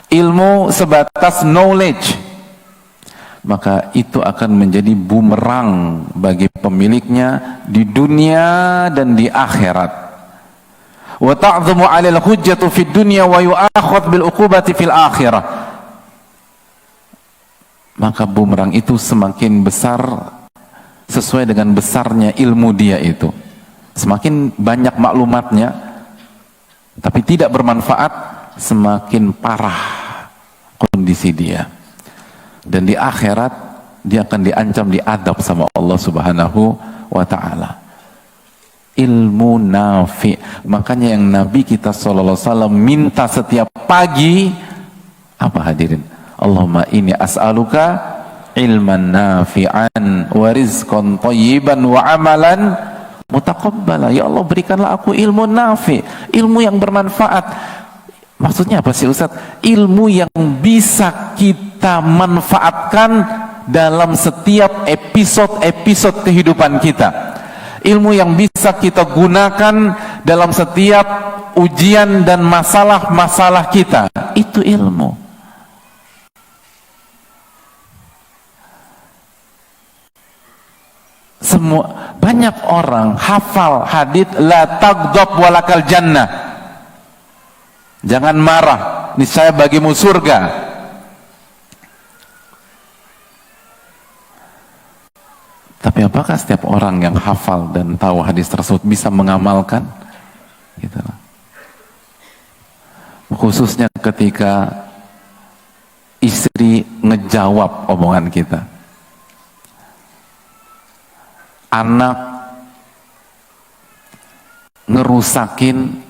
[SPEAKER 1] ilmu sebatas knowledge, maka itu akan menjadi bumerang bagi pemiliknya di dunia dan di akhirat. Wa ta'dhamu 'alal hujjatu fid dunya wa yu'akhadh bil uqubati fil akhirah. Maka bumerang itu semakin besar sesuai dengan besarnya ilmu dia itu. Semakin banyak maklumatnya tapi tidak bermanfaat, semakin parah kondisi dia. Dan di akhirat dia akan diancam, diadab sama Allah Subhanahu wa ta'ala. Ilmu nafi. Makanya yang Nabi kita SAW minta setiap pagi apa hadirin? Allahumma inni as'aluka ilman nafi'an wa rizqan thayyiban wa amalan mutaqabbala. Ya Allah, berikanlah aku ilmu nafi, ilmu yang bermanfaat. Maksudnya apa sih Ustaz? Ilmu yang bisa kita manfaatkan dalam setiap episode kehidupan kita. Ilmu yang bisa kita gunakan dalam setiap ujian dan masalah-masalah kita. Itu ilmu. Semua banyak orang hafal hadits la taghdab walakal jannah. Jangan marah, niscaya bagimu surga. Tapi apakah setiap orang yang hafal dan tahu hadis tersebut bisa mengamalkan? Gitu. Khususnya ketika istri ngejawab omongan kita, anak ngerusakin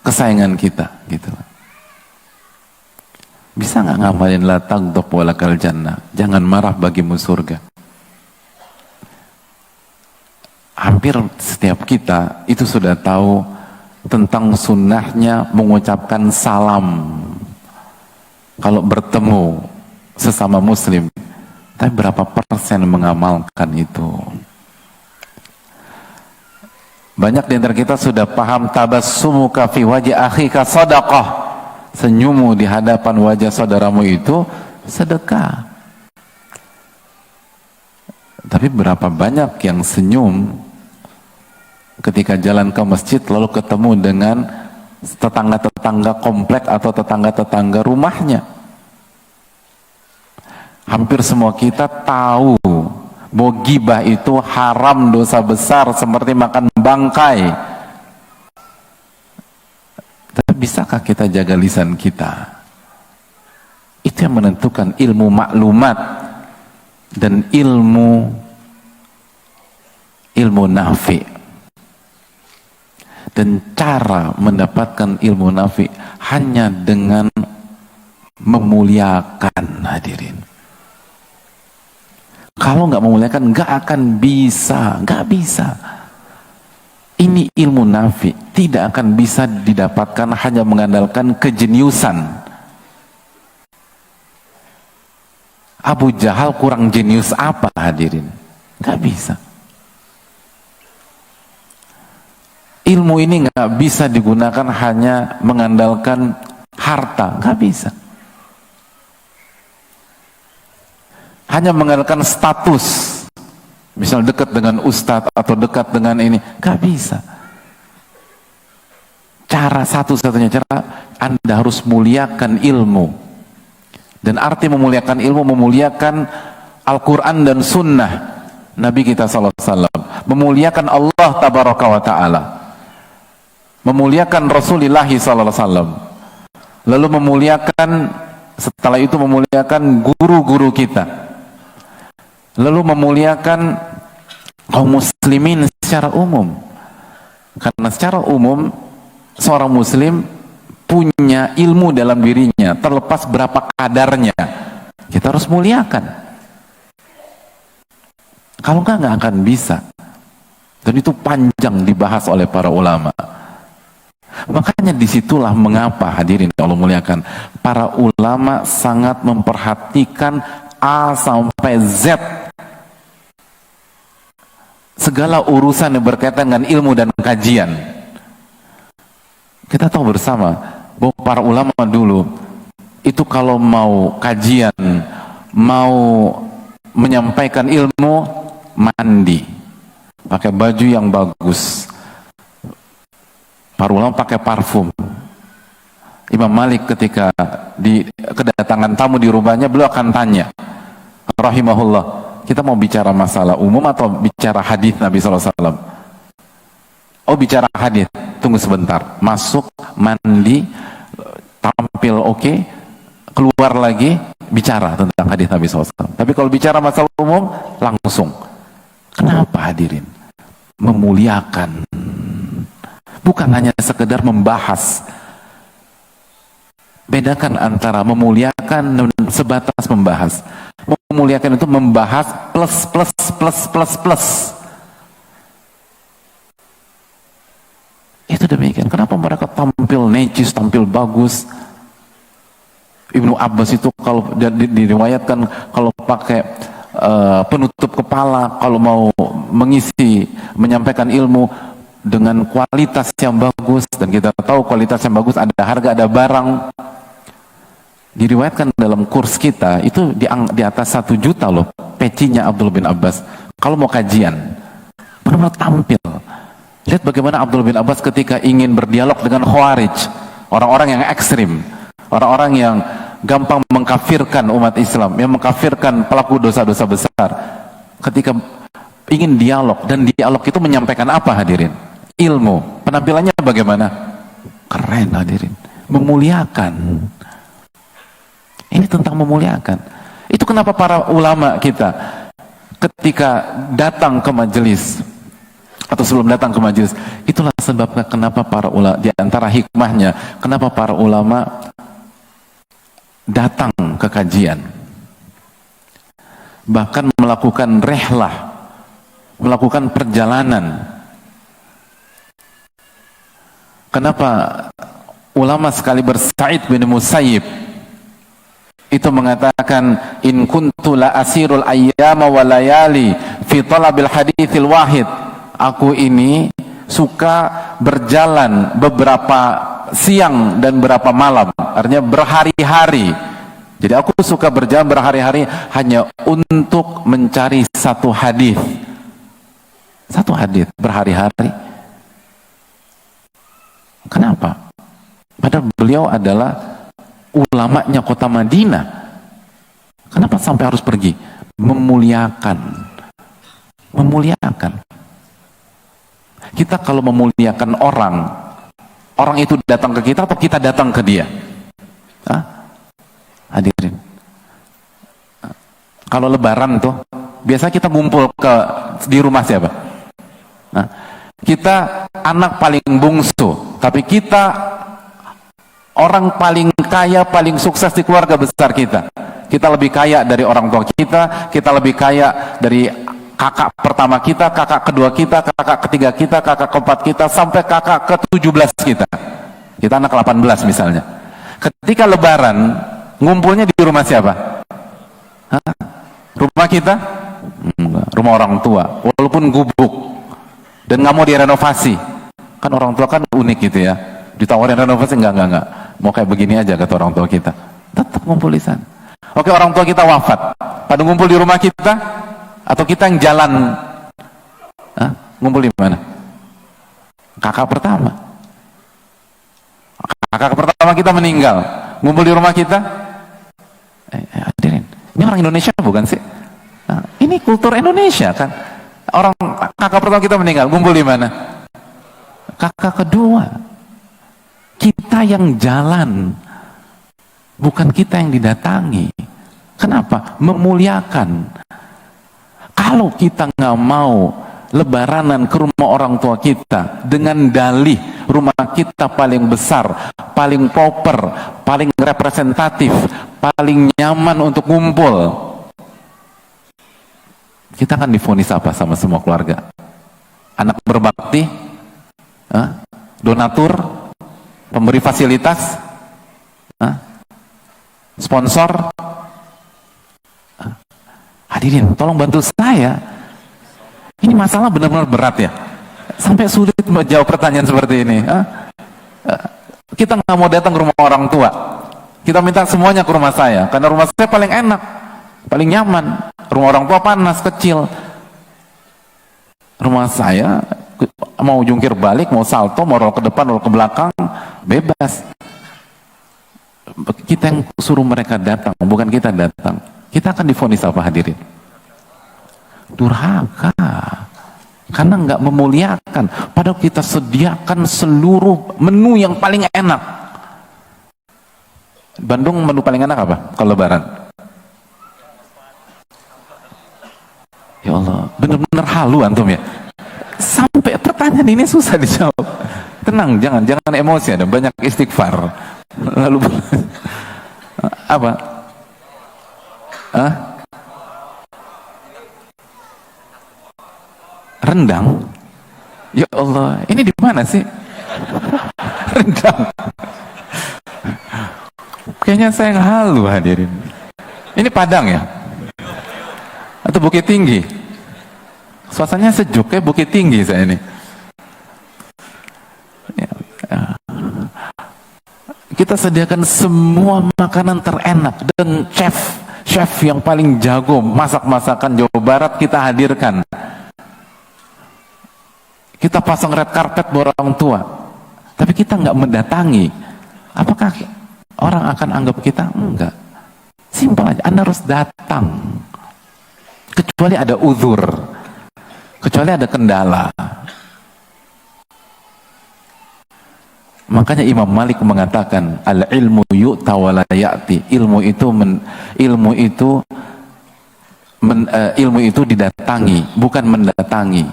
[SPEAKER 1] kesayangan kita, gitu. Bisa nggak ngamalin la taghdab walakal jannah? Jangan marah bagimu surga. Hampir setiap kita itu sudah tahu tentang sunnahnya mengucapkan salam kalau bertemu sesama muslim. Tapi berapa persen mengamalkan itu? Banyak di antara kita sudah paham tabassumuka fi wajhi akhika shadaqah. Senyummu di hadapan wajah saudaramu itu sedekah. Tapi berapa banyak yang senyum ketika jalan ke masjid lalu ketemu dengan tetangga-tetangga komplek atau tetangga-tetangga rumahnya? Hampir semua kita tahu bahwa ghibah itu haram, dosa besar seperti makan bangkai. Tapi bisakah kita jaga lisan kita? Itu yang menentukan ilmu maklumat dan ilmu nafi. Dan cara mendapatkan ilmu nafi hanya dengan memuliakan, hadirin. Kalau nggak memuliakan nggak akan bisa, nggak bisa. Ini ilmu nafi tidak akan bisa didapatkan hanya mengandalkan kejeniusan. Abu Jahal kurang jenius apa, hadirin? Nggak bisa. Ilmu ini nggak bisa digunakan hanya mengandalkan harta, nggak bisa. Hanya mengandalkan status, misal dekat dengan ustadz atau dekat dengan ini, nggak bisa. Cara satu-satunya cara, Anda harus muliakan ilmu. Dan arti memuliakan ilmu, memuliakan Al-Quran dan Sunnah Nabi kita SAW, memuliakan Allah Tabaraka wa Ta'ala, memuliakan Rasulullah SAW, lalu memuliakan, setelah itu memuliakan guru-guru kita, lalu memuliakan kaum muslimin secara umum. Karena secara umum seorang muslim punya ilmu dalam dirinya, terlepas berapa kadarnya, kita harus muliakan. Kalau nggak akan bisa. Dan itu panjang dibahas oleh para ulama. Makanya disitulah mengapa hadirin Allah muliakan, para ulama sangat memperhatikan A sampai Z segala urusan yang berkaitan dengan ilmu dan kajian. Kita tahu bersama bahwa para ulama dulu itu kalau mau kajian, mau menyampaikan ilmu, mandi, pakai baju yang bagus. Para ulama pakai parfum. Imam Malik ketika kedatangan tamu di rumahnya, beliau akan tanya, rahimahullah, kita mau bicara masalah umum atau bicara hadis Nabi SAW? Oh, bicara hadis. Tunggu sebentar. Masuk, mandi, tampil oke, keluar lagi, bicara tentang hadis Nabi SAW. Tapi kalau bicara masalah umum, langsung. Kenapa hadirin? Memuliakan. Bukan hanya sekedar membahas. Bedakan antara memuliakan dan sebatas membahas. Memuliakan itu membahas plus plus plus plus plus. Itu demikian. Kenapa mereka tampil necis, tampil bagus? Ibnu Abbas itu kalau diriwayatkan kalau pakai penutup kepala, kalau mau menyampaikan ilmu dengan kualitas yang bagus, dan kita tahu kualitas yang bagus ada harga, ada barang. Diriwayatkan dalam kurs kita itu di atas 1 juta loh pecinya Abdullah bin Abbas kalau mau kajian, benar-benar tampil. Lihat bagaimana Abdullah bin Abbas ketika ingin berdialog dengan Khawarij, orang-orang yang ekstrim, orang-orang yang gampang mengkafirkan umat Islam, yang mengkafirkan pelaku dosa-dosa besar. Ketika ingin dialog, dan dialog itu menyampaikan apa hadirin? Ilmu. Penampilannya bagaimana? Keren hadirin, memuliakan. Ini tentang memuliakan. Itu kenapa para ulama kita ketika datang ke majelis atau sebelum datang ke majelis, itulah sebabnya kenapa para ulama, di antara hikmahnya kenapa para ulama datang ke kajian, bahkan melakukan rehlah, melakukan perjalanan. Kenapa ulama sekali Sa'id bin Musayyib itu mengatakan, in kuntu la asirul ayyama wa layali fi talabil haditsil wahid. Aku ini suka berjalan beberapa siang dan beberapa malam, artinya berhari-hari. Jadi aku suka berjalan berhari-hari hanya untuk mencari satu hadis. Satu hadis berhari-hari. Kenapa? Padahal beliau adalah ulamanya kota Madinah. Kenapa sampai harus pergi? Memuliakan. Memuliakan. Kita kalau memuliakan orang, orang itu datang ke kita atau kita datang ke dia? Hah? Hadirin. Kalau lebaran tuh, biasa kita ngumpul di rumah siapa? Nah, kita anak paling bungsu, tapi kita orang paling kaya, paling sukses di keluarga besar kita. Kita lebih kaya dari orang tua kita lebih kaya dari kakak pertama kita, kakak kedua kita, kakak ketiga kita, kakak keempat kita, sampai kakak ke-17 kita. Kita anak 18 misalnya. Ketika lebaran, ngumpulnya di rumah siapa? Hah? Rumah kita? Enggak. Rumah orang tua, walaupun gubuk dan nggak mau direnovasi. Kan orang tua kan unik gitu ya, ditawarin renovasi, enggak, mau kayak begini aja kata orang tua kita. Tetap ngumpul di sana. Oke, orang tua kita wafat, pada ngumpul di rumah kita atau kita yang jalan? Hah? Ngumpul di mana? Kakak pertama kita meninggal, ngumpul di rumah kita. Hadirin, ini orang Indonesia bukan sih? Nah, ini kultur Indonesia kan. Orang kakak pertama kita meninggal, ngumpul di mana? Kakak kedua. Kita yang jalan, bukan kita yang didatangi. Kenapa? Memuliakan. Kalau kita nggak mau lebaranan ke rumah orang tua kita dengan dalih rumah kita paling besar, paling proper, paling representatif, paling nyaman untuk ngumpul, kita akan divonis apa sama semua keluarga? Anak berbakti? Donatur? pemberi fasilitas, sponsor. Hadirin, tolong bantu saya. Ini masalah benar-benar berat ya, sampai sulit menjawab pertanyaan seperti ini. Kita nggak mau datang ke rumah orang tua, kita minta semuanya ke rumah saya, karena rumah saya paling enak, paling nyaman. Rumah orang tua panas, kecil. Rumah saya mau jungkir balik, mau salto, mau roll ke depan, roll ke belakang, bebas. Kita yang suruh mereka datang, bukan kita datang. Kita akan divonis apa, hadirin? Durhaka, karena nggak memuliakan. Padahal kita sediakan seluruh menu yang paling enak. Bandung menu paling enak apa kalau Lebaran? Ya Allah, bener-bener halu antum ya. Sampai pertanyaan ini susah dijawab. Tenang, jangan emosi, ada banyak istighfar. Lalu apa? Rendang? Ya Allah, ini di mana sih? Rendang. Kayaknya saya yang halu, hadirin. Ini Padang ya? Atau Bukit Tinggi? Suasananya sejuk kayak Bukit Tinggi saya ini. Kita sediakan semua makanan terenak, dan chef yang paling jago masak masakan Jawa Barat kita hadirkan. Kita pasang red carpet buat orang tua, tapi kita nggak mendatangi. Apakah orang akan anggap kita? Enggak. Simpel aja, Anda harus datang. Kecuali ada uzur, kecuali ada kendala. Makanya Imam Malik mengatakan, al ilmu yu'ta wa la ya'ti. Ilmu itu didatangi, bukan mendatangi.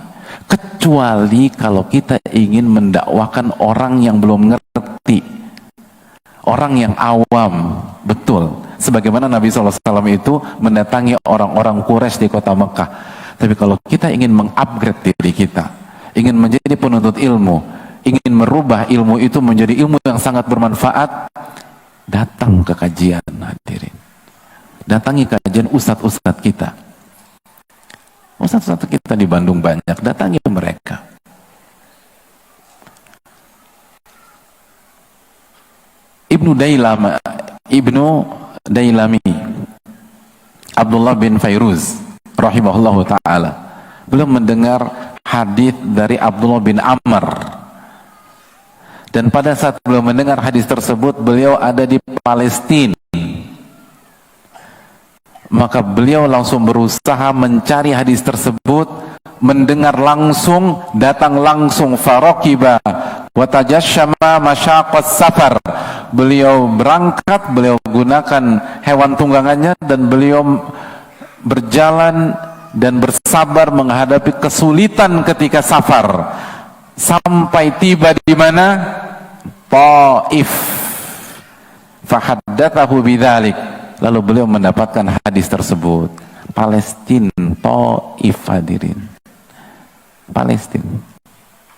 [SPEAKER 1] Kecuali kalau kita ingin mendakwakan orang yang belum ngerti, orang yang awam. Betul, sebagaimana Nabi SAW itu mendatangi orang-orang Quraisy di kota Mekah. Tapi kalau kita ingin mengupgrade diri kita, ingin menjadi penuntut ilmu, ingin merubah ilmu itu menjadi ilmu yang sangat bermanfaat, datang ke kajian, hadirin. Datangi kajian ustadz-ustadz kita. Ustadz-ustadz kita di Bandung banyak, datangi mereka. Ibnu Dailami, Abdullah bin Fairuz rahimahullahu ta'ala, belum mendengar hadis dari Abdullah bin Amr. Dan pada saat belum mendengar hadis tersebut, beliau ada di Palestina. Maka beliau langsung berusaha mencari hadis tersebut, mendengar langsung, datang langsung. Faraqiba wa tajasyama masyaqas safar. Beliau berangkat, beliau gunakan hewan tunggangannya, dan beliau berjalan dan bersabar menghadapi kesulitan ketika safar. Sampai tiba di mana? Taif. Fahaddatsahu bidzalik. Lalu beliau mendapatkan hadis tersebut. Palestina, Taif, hadirin. Palestina.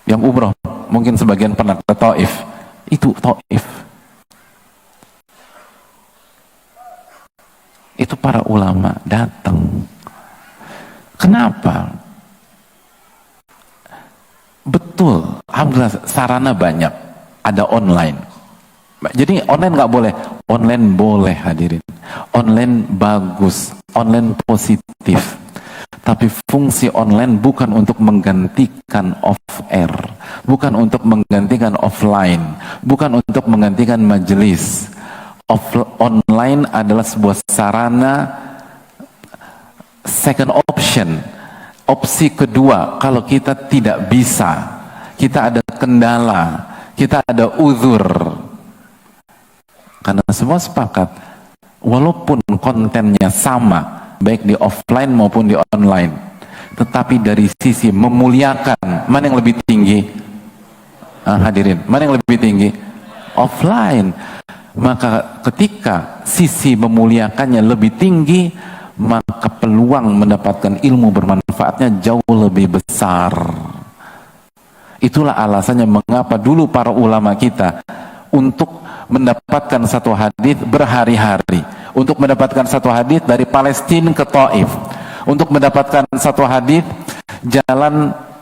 [SPEAKER 1] Yang umroh, mungkin sebagian pernah ke Taif. Itu Taif. Itu para ulama datang. Kenapa? Betul, alhamdulillah sarana banyak, ada online. Jadi online nggak boleh, online boleh, hadirin. Online bagus, online positif. Tapi fungsi online bukan untuk menggantikan off air, bukan untuk menggantikan offline, bukan untuk menggantikan majelis. Online adalah sebuah sarana second option. Opsi kedua, kalau kita tidak bisa, kita ada kendala, kita ada uzur. Karena semua sepakat, walaupun kontennya sama, baik di offline maupun di online, tetapi dari sisi memuliakan, mana yang lebih tinggi? Hadirin, mana yang lebih tinggi? Offline. Maka ketika sisi memuliakannya lebih tinggi, maka peluang mendapatkan ilmu bermanfaatnya jauh lebih besar. Itulah alasannya mengapa dulu para ulama kita untuk mendapatkan satu hadis berhari-hari, untuk mendapatkan satu hadis dari Palestina ke Taif, untuk mendapatkan satu hadis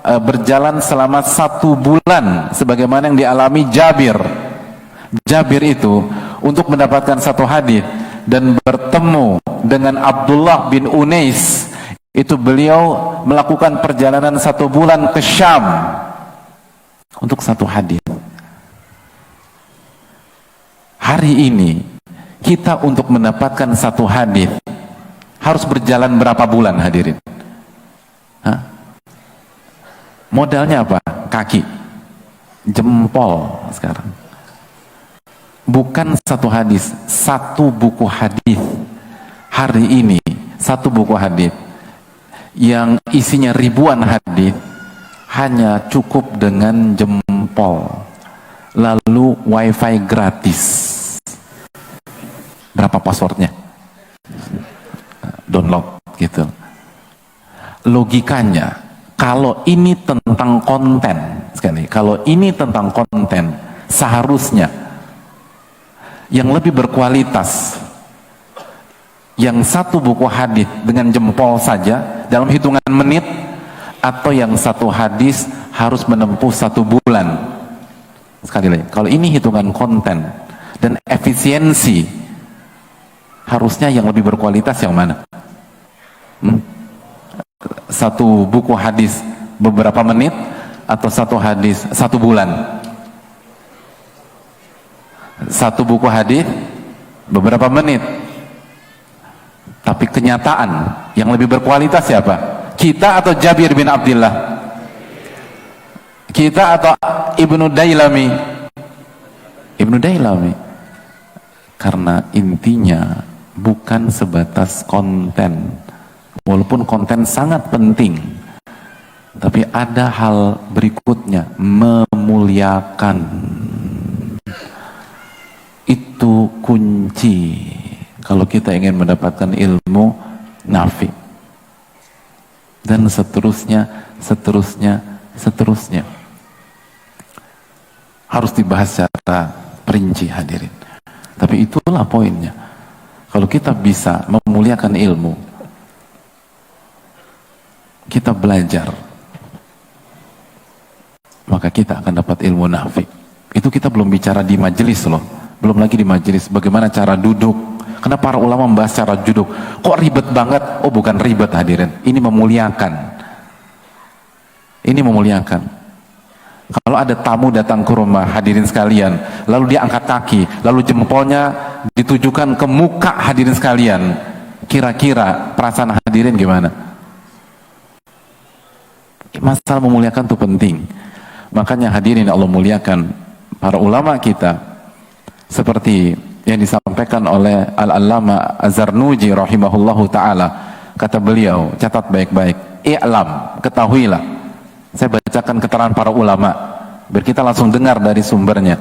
[SPEAKER 1] berjalan selama 1 bulan sebagaimana yang dialami Jabir. Jabir itu untuk mendapatkan satu hadis dan bertemu dengan Abdullah bin Unais, itu beliau melakukan perjalanan 1 bulan ke Syam untuk satu hadis. Hari ini kita untuk mendapatkan satu hadis harus berjalan berapa bulan hadirin? Hah? Modalnya apa? Kaki, jempol sekarang. Bukan satu hadis, satu buku hadis. Hari ini satu buku hadis yang isinya ribuan hadis hanya cukup dengan jempol. Lalu wifi gratis. Berapa passwordnya? Download gitu. Logikanya, kalau ini tentang konten, sekali, kalau ini tentang konten, seharusnya yang lebih berkualitas, yang satu buku hadis dengan jempol saja dalam hitungan menit, atau yang satu hadis harus menempuh 1 bulan. Sekali lagi, kalau ini hitungan konten dan efisiensi, harusnya yang lebih berkualitas yang mana? Satu buku hadis beberapa menit atau satu hadis 1 bulan? Satu buku hadis beberapa menit, tapi kenyataan yang lebih berkualitas siapa? Kita atau Jabir bin Abdullah? Kita atau Ibnu Dailami? Ibnu Dailami. Karena intinya bukan sebatas konten, walaupun konten sangat penting, tapi ada hal berikutnya, memuliakan. Itu kunci kalau kita ingin mendapatkan ilmu nafi, dan seterusnya harus dibahas secara perinci hadirin. Tapi itulah poinnya. Kalau kita bisa memuliakan ilmu, kita belajar, maka kita akan dapat ilmu nafi. Itu kita belum bicara di majelis loh, belum lagi di majelis bagaimana cara duduk. Karena para ulama membahas cara duduk. Kok ribet banget? Oh, bukan ribet hadirin, ini memuliakan. Ini memuliakan. Kalau ada tamu datang ke rumah hadirin sekalian, lalu dia angkat kaki, lalu jempolnya ditujukan ke muka hadirin sekalian, kira-kira perasaan hadirin gimana? Masalah memuliakan itu penting. Makanya hadirin Allah muliakan, para ulama kita seperti yang disampaikan oleh Al-Allama Az-Zarnuji rahimahullahu ta'ala, kata beliau, catat baik-baik, i'lam, ketahuilah. Saya bacakan keterangan para ulama biar kita langsung dengar dari sumbernya.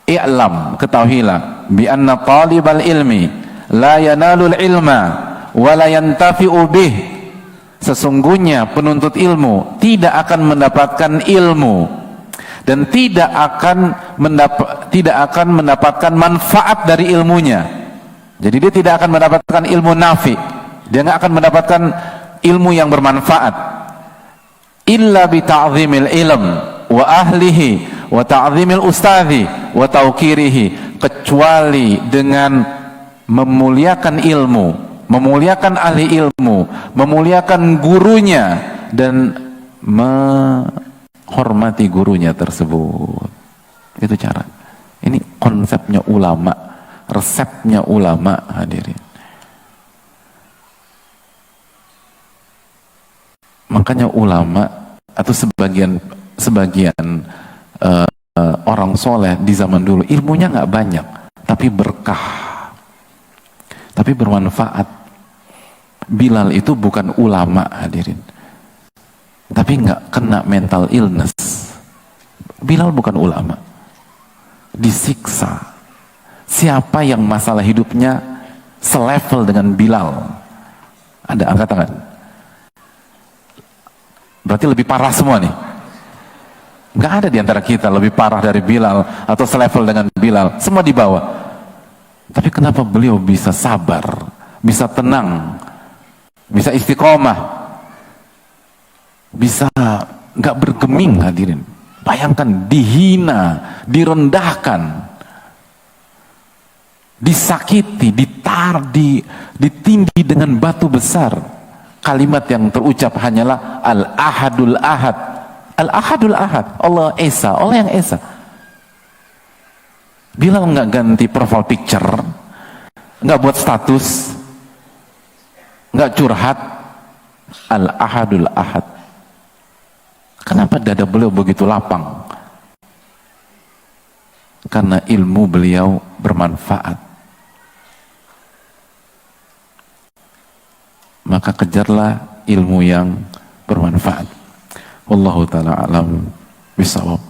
[SPEAKER 1] I'lam, ketahuilah, bi anna talibal ilmi la yanalul ilma wa la yantafi'u bih. Sesungguhnya penuntut ilmu tidak akan mendapatkan ilmu dan tidak akan mendapatkan manfaat dari ilmunya. Jadi dia tidak akan mendapatkan ilmu nafi, dia nggak akan mendapatkan ilmu yang bermanfaat. Illa bi ta'zimil ilm wa ahlihi wa ta'zimil ustadhi wa tauqirihi, kecuali dengan memuliakan ilmu, memuliakan ahli ilmu, memuliakan gurunya, dan menghormati gurunya tersebut. Itu cara. Ini konsepnya ulama, resepnya ulama hadirin. Makanya ulama atau sebagian orang soleh di zaman dulu ilmunya nggak banyak, tapi berkah, tapi bermanfaat. Bilal itu bukan ulama hadirin, tapi nggak kena mental illness. Bilal bukan ulama, disiksa. Siapa yang masalah hidupnya selevel dengan Bilal? Ada angkat tangan. Berarti lebih parah semua nih. Nggak ada di antara kita lebih parah dari Bilal atau selevel dengan Bilal, semua di bawah. Tapi kenapa beliau bisa sabar, bisa tenang, bisa istiqomah, bisa nggak bergeming? Hadirin, bayangkan dihina, direndahkan, disakiti, ditindih dengan batu besar. Kalimat yang terucap hanyalah Al-Ahadul Ahad. Al-Ahadul Ahad, Allah Esa, Allah yang Esa. Bilal nggak ganti profile picture, nggak buat status, nggak curhat. Al-Ahadul Ahad. Kenapa dada beliau begitu lapang? Karena ilmu beliau bermanfaat. Maka kejarlah ilmu yang bermanfaat. Wallahu ta'ala alam bisawab.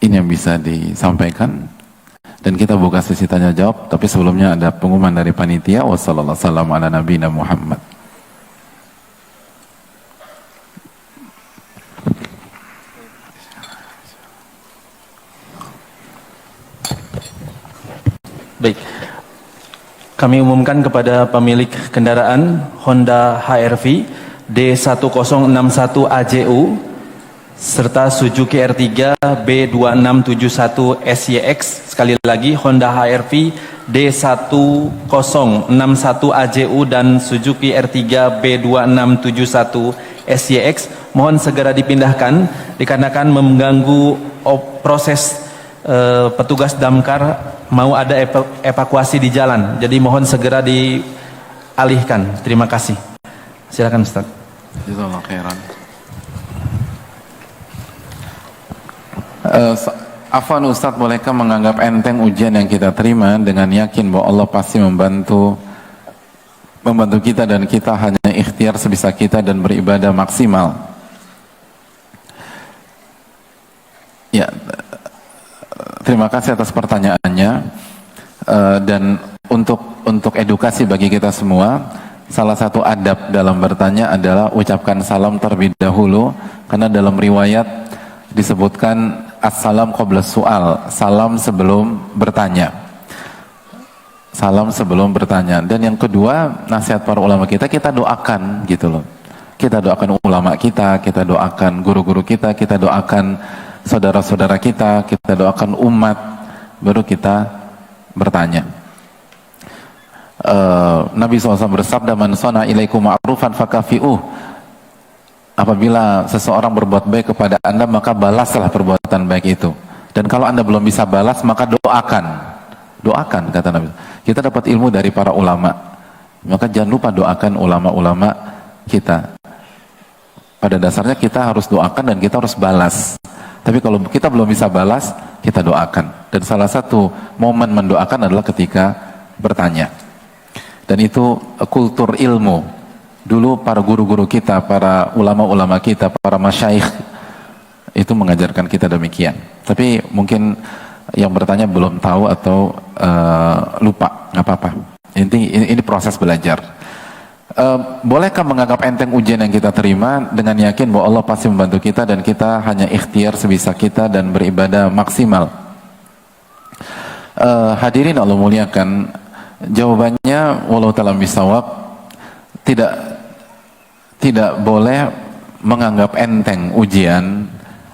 [SPEAKER 1] Ini yang bisa disampaikan, dan kita buka sesi tanya jawab. Tapi sebelumnya ada pengumuman dari panitia. Wassallallahu ala nabiyina Muhammad.
[SPEAKER 2] Baik, kami umumkan kepada pemilik kendaraan Honda HR-V D1061AJU serta Suzuki R3 B2671 SYX. Sekali lagi, Honda HR-V D1061AJU dan Suzuki R3 B2671 SYX mohon segera dipindahkan dikarenakan mengganggu proses petugas damkar mau ada evakuasi di jalan. Jadi mohon segera dialihkan. Terima kasih. Silakan Ustaz.
[SPEAKER 1] Jazakallahu khairan. Afwan Ustaz, bolehkah menganggap enteng ujian yang kita terima dengan yakin bahwa Allah pasti membantu kita dan kita hanya ikhtiar sebisa kita dan beribadah maksimal? Ya, terima kasih atas pertanyaannya. Dan untuk edukasi bagi kita semua, salah satu adab dalam bertanya adalah ucapkan salam terlebih dahulu, karena dalam riwayat disebutkan assalam qabla su'al, salam sebelum bertanya. Salam sebelum bertanya. Dan yang kedua, nasihat para ulama kita doakan gitu loh. Kita doakan ulama kita doakan guru-guru kita doakan saudara-saudara kita doakan umat, baru kita bertanya. Nabi SAW bersabda, man sona ilaikum ma'rufan fakafi'uh. Apabila seseorang berbuat baik kepada anda, maka balaslah perbuatan baik itu. Dan kalau anda belum bisa balas, maka doakan, kata Nabi. Kita dapat ilmu dari para ulama, maka jangan lupa doakan ulama-ulama kita. Pada dasarnya kita harus doakan dan kita harus balas. Tapi kalau kita belum bisa balas, kita doakan. Dan salah satu momen mendoakan adalah ketika bertanya. Dan itu kultur ilmu. Dulu para guru-guru kita, para ulama-ulama kita, para masyayikh itu mengajarkan kita demikian. Tapi mungkin yang bertanya belum tahu atau lupa, nggak apa-apa. Ini proses belajar. Bolehkah menganggap enteng ujian yang kita terima dengan yakin bahwa Allah pasti membantu kita dan kita hanya ikhtiar sebisa kita dan beribadah maksimal? Hadirin Allah muliakan, jawabannya wallahu ta'ala bisawab, tidak boleh menganggap enteng ujian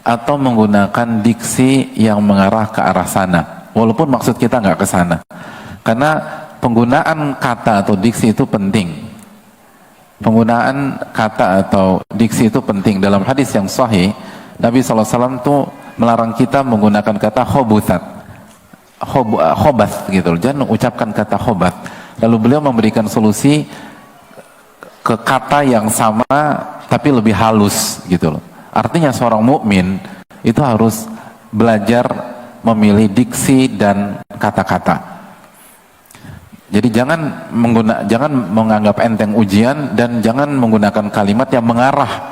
[SPEAKER 1] atau menggunakan diksi yang mengarah ke arah sana, walaupun maksud kita nggak ke sana. Karena penggunaan kata atau diksi itu penting. Penggunaan kata atau diksi itu penting. Dalam hadis yang sahih, Nabi SAW tuh melarang kita menggunakan kata khobuthat, khobath gitu. Jangan ucapkan kata khobath. Lalu beliau memberikan solusi ke kata yang sama tapi lebih halus gitu loh. Artinya seorang mukmin itu harus belajar memilih diksi dan kata-kata. Jadi jangan menganggap enteng ujian dan jangan menggunakan kalimat yang mengarah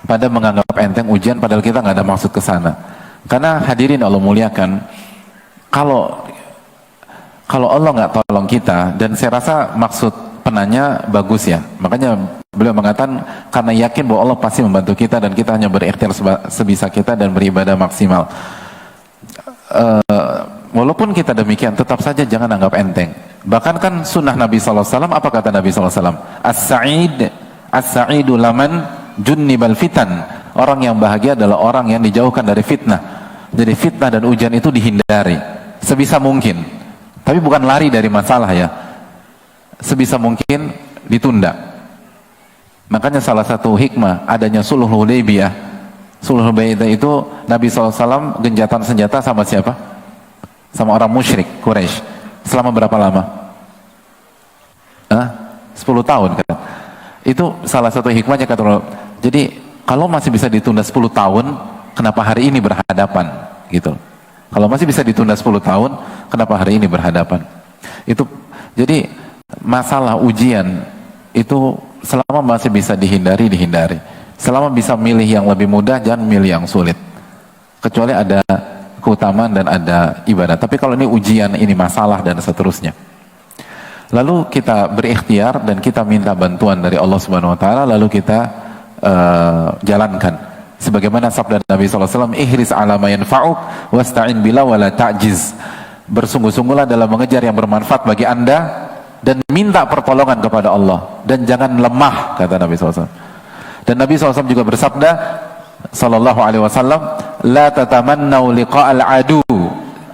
[SPEAKER 1] pada menganggap enteng ujian padahal kita nggak ada maksud ke sana. Karena hadirin Allah muliakan, kalau Allah nggak tolong kita, dan saya rasa maksud maknanya bagus ya. Makanya beliau mengatakan karena yakin bahwa Allah pasti membantu kita dan kita hanya berikhtiar sebisa kita dan beribadah maksimal. Walaupun kita demikian, tetap saja jangan anggap enteng. Bahkan kan sunnah Nabi SAW, apa kata Nabi SAW? As-sa'idu laman junnibal fitan. Orang yang bahagia adalah orang yang dijauhkan dari fitnah. Jadi fitnah dan ujian itu dihindari sebisa mungkin. Tapi bukan lari dari masalah ya. Sebisa mungkin ditunda. Makanya salah satu hikmah adanya Sulhul Hudaybiyah. Sulhul Hudaybiyah itu Nabi SAW genjatan senjata sama siapa? Sama orang musyrik Quraisy. Selama berapa lama? 10 tahun kan? Itu salah satu hikmahnya kata Allah. Jadi kalau masih bisa ditunda 10 tahun, kenapa hari ini berhadapan? Gitu. Kalau masih bisa ditunda 10 tahun, kenapa hari ini berhadapan? Itu jadi masalah ujian itu selama masih bisa dihindari. Selama bisa milih yang lebih mudah, jangan milih yang sulit. Kecuali ada keutamaan dan ada ibadah. Tapi kalau ini ujian, ini masalah dan seterusnya. Lalu kita berikhtiar dan kita minta bantuan dari Allah Subhanahu wa taala, lalu kita jalankan. Sebagaimana sabda Nabi SAW, ihris ala ma yanfa'uk wasta'in bila wala ta'jiz. Bersungguh-sungguhlah dalam mengejar yang bermanfaat bagi Anda dan minta pertolongan kepada Allah dan jangan lemah, kata Nabi SAW. Dan Nabi SAW juga bersabda sallallahu alaihi wasallam, la tatamannau liqa'al adu.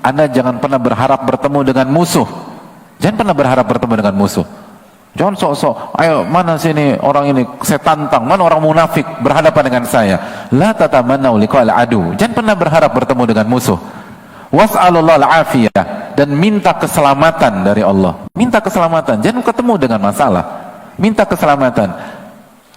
[SPEAKER 1] Anda jangan pernah berharap bertemu dengan musuh. Jangan pernah berharap bertemu dengan musuh. Jangan sok-sok, ayo mana sini orang ini saya tantang, mana orang munafik berhadapan dengan saya. La tatamannau liqa'al adu. Jangan pernah berharap bertemu dengan musuh. Was'alullah al-afiyah, dan minta keselamatan dari Allah. Minta keselamatan, jangan ketemu dengan masalah. Minta keselamatan.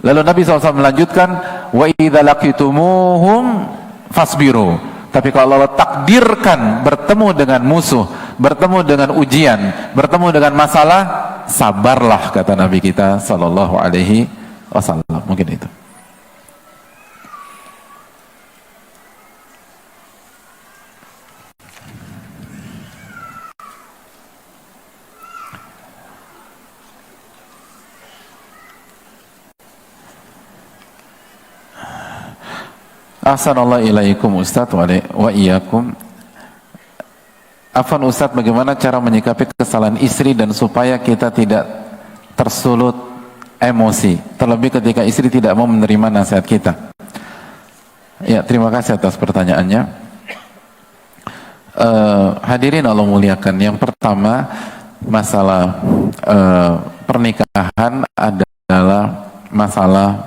[SPEAKER 1] Lalu Nabi SAW melanjutkan, wa idza laqitumuhum fasbiru. Tapi kalau Allah takdirkan bertemu dengan musuh, bertemu dengan ujian, bertemu dengan masalah, sabarlah, kata Nabi kita sallallahu alaihi wasallam. Mungkin itu. Ahsanallahu ilaikum Ustadz wa iyyakum. Afwan Ustadz, bagaimana cara menyikapi kesalahan istri dan supaya kita tidak tersulut emosi, terlebih ketika istri tidak mau menerima nasihat kita? Ya, terima kasih atas pertanyaannya. Hadirin Allah muliakan, yang pertama masalah pernikahan adalah masalah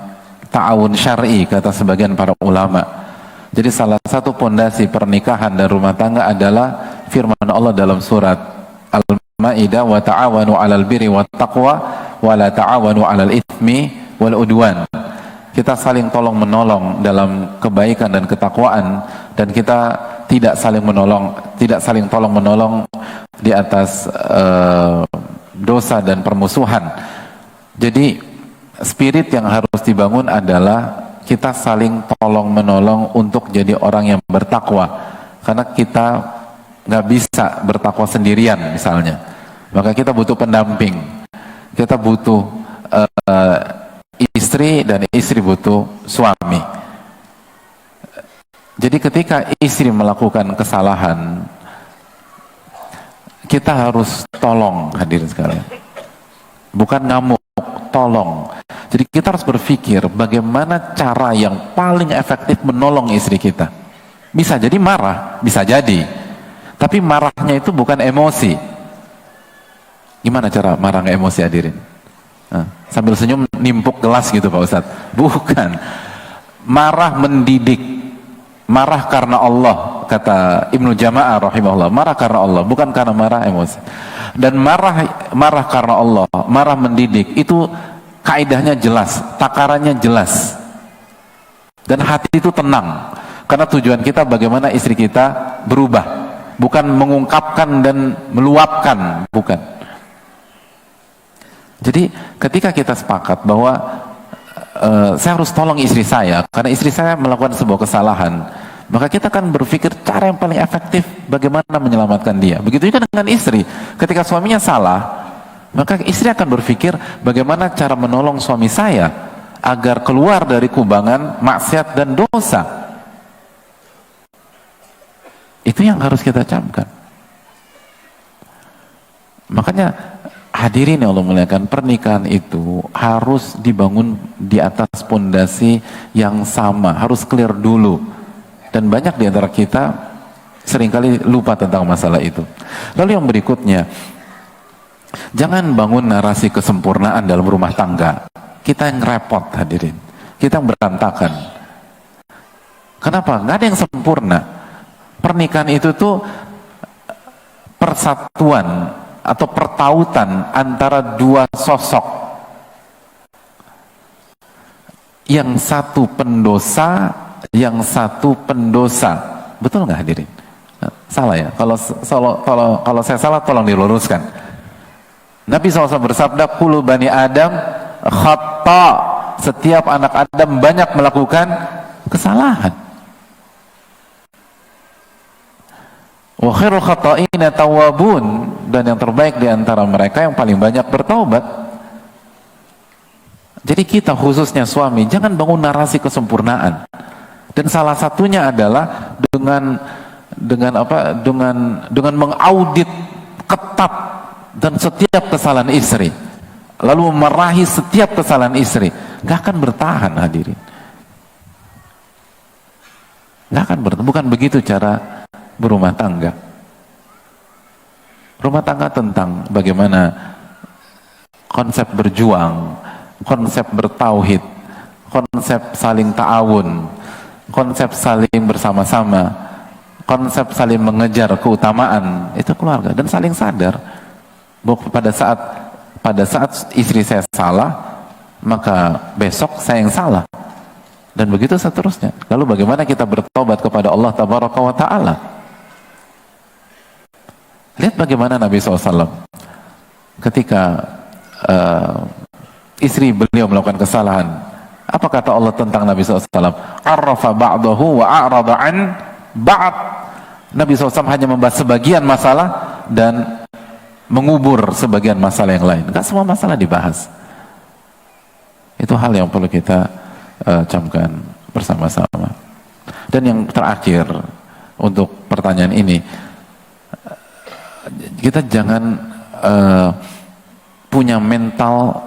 [SPEAKER 1] ta'awun syar'i, kata sebagian para ulama. Jadi salah satu pondasi pernikahan dan rumah tangga adalah firman Allah dalam surat Al-Maidah, wa ta'awanu 'alal birri wat taqwa wa la ta'awanu 'alal itsmi wal udwan. Kita saling tolong menolong dalam kebaikan dan ketakwaan, dan kita tidak saling tolong menolong di atas dosa dan permusuhan. Jadi spirit yang harus dibangun adalah kita saling tolong menolong untuk jadi orang yang bertakwa, karena kita nggak bisa bertakwa sendirian misalnya, maka kita butuh pendamping, kita butuh istri dan istri butuh suami. Jadi ketika istri melakukan kesalahan, kita harus tolong, hadirin sekalian, bukan ngamuk, tolong. Jadi kita harus berpikir bagaimana cara yang paling efektif menolong istri kita. Bisa jadi marah, bisa jadi, tapi marahnya itu bukan emosi. Gimana cara marah nggak emosi, hadirin? Sambil senyum nimpuk gelas gitu Pak Ustadz? Bukan. Marah mendidik, marah karena Allah, kata Ibnu Jama'ah rahimahullah. Marah karena Allah, bukan karena marah emosi. Dan marah karena Allah, marah mendidik, itu kaidahnya jelas, takarannya jelas, dan hati itu tenang, karena tujuan kita bagaimana istri kita berubah, bukan mengungkapkan dan meluapkan, bukan. Jadi ketika kita sepakat bahwa saya harus tolong istri saya karena istri saya melakukan sebuah kesalahan, maka kita akan berpikir cara yang paling efektif bagaimana menyelamatkan dia. Begitu juga dengan istri, ketika suaminya salah, Maka istri akan berpikir bagaimana cara menolong suami saya agar keluar dari kubangan maksiat dan dosa. Itu yang harus kita camkan. Makanya hadirin yang Allah muliakan, pernikahan itu harus dibangun di atas pondasi yang sama, harus clear dulu. Dan banyak di antara kita seringkali lupa tentang masalah itu. Lalu yang berikutnya, jangan bangun narasi kesempurnaan dalam rumah tangga. Kita yang repot hadirin, kita yang berantakan. Kenapa? Nggak ada yang sempurna. Pernikahan itu tuh persatuan atau pertautan antara dua sosok. Yang satu pendosa, yang satu pendosa. Betul nggak hadirin? Salah ya? Kalau saya salah tolong diluruskan. Nabi SAW bersabda, kullu bani Adam khata. Setiap anak Adam banyak melakukan kesalahan. Wa khairul khata'ina tawwabun, dan yang terbaik di antara mereka yang paling banyak bertaubat. Jadi kita khususnya suami jangan bangun narasi kesempurnaan. Dan salah satunya adalah dengan mengaudit ketat dan setiap kesalahan istri, lalu memarahi setiap kesalahan istri. Gak akan bertahan hadirin. Gak akan bertahan. Bukan begitu cara berumah tangga. Rumah tangga tentang bagaimana konsep berjuang, konsep bertauhid, konsep saling ta'awun, konsep saling bersama-sama, konsep saling mengejar keutamaan. Itu keluarga. Dan saling sadar bahwa pada saat istri saya salah, maka besok saya yang salah, dan begitu seterusnya. Lalu bagaimana kita bertobat kepada Allah Tabaraka wa Ta'ala? Lihat bagaimana Nabi SAW ketika istri beliau melakukan kesalahan, apa kata Allah tentang Nabi SAW? Arrafa ba'dahu wa a'rada an ba'd. Nabi SAW hanya membahas sebagian masalah dan mengubur sebagian masalah yang lain. Gak semua masalah dibahas. Itu hal yang perlu kita camkan bersama-sama. Dan yang terakhir untuk pertanyaan ini, kita jangan punya mental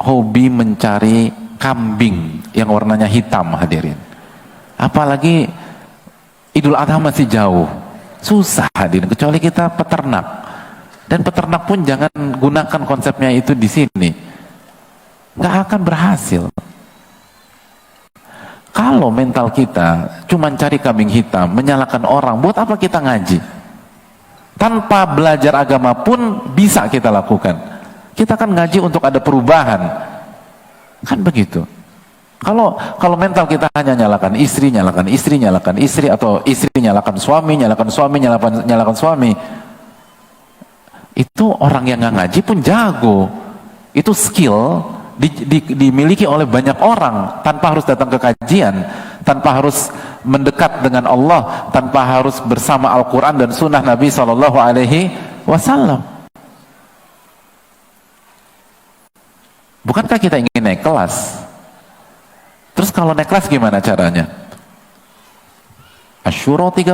[SPEAKER 1] hobi mencari kambing yang warnanya hitam hadirin. Apalagi Idul Adha masih jauh, susah hadirin, kecuali kita peternak. Dan peternak pun jangan gunakan konsepnya itu di sini, nggak akan berhasil. Kalau mental kita cuma cari kambing hitam, menyalahkan orang, buat apa kita ngaji? Tanpa belajar agama pun bisa kita lakukan. Kita kan ngaji untuk ada perubahan, kan begitu. Kalau mental kita hanya nyalakan istri, atau istri nyalakan suami, nyalakan suami, itu orang yang nggak ngaji pun jago. Itu skill dimiliki oleh banyak orang tanpa harus datang ke kajian, tanpa harus mendekat dengan Allah, tanpa harus bersama Al-Quran dan Sunnah Nabi SAW. Bukankah kita ingin naik kelas? Terus kalau naik kelas gimana caranya? Asy-Syura 30,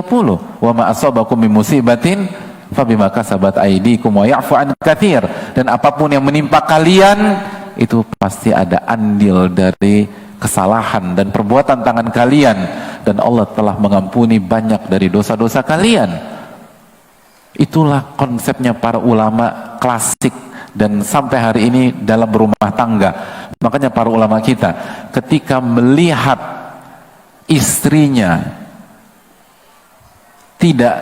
[SPEAKER 1] wa ma asabakum min musibatin fabima kasabat aydikum wa ya'fu an katsir. Dan apapun yang menimpa kalian itu pasti ada andil dari kesalahan dan perbuatan tangan kalian, dan Allah telah mengampuni banyak dari dosa-dosa kalian. Itulah konsepnya para ulama klasik dan sampai hari ini dalam berumah tangga. Makanya para ulama kita ketika melihat istrinya tidak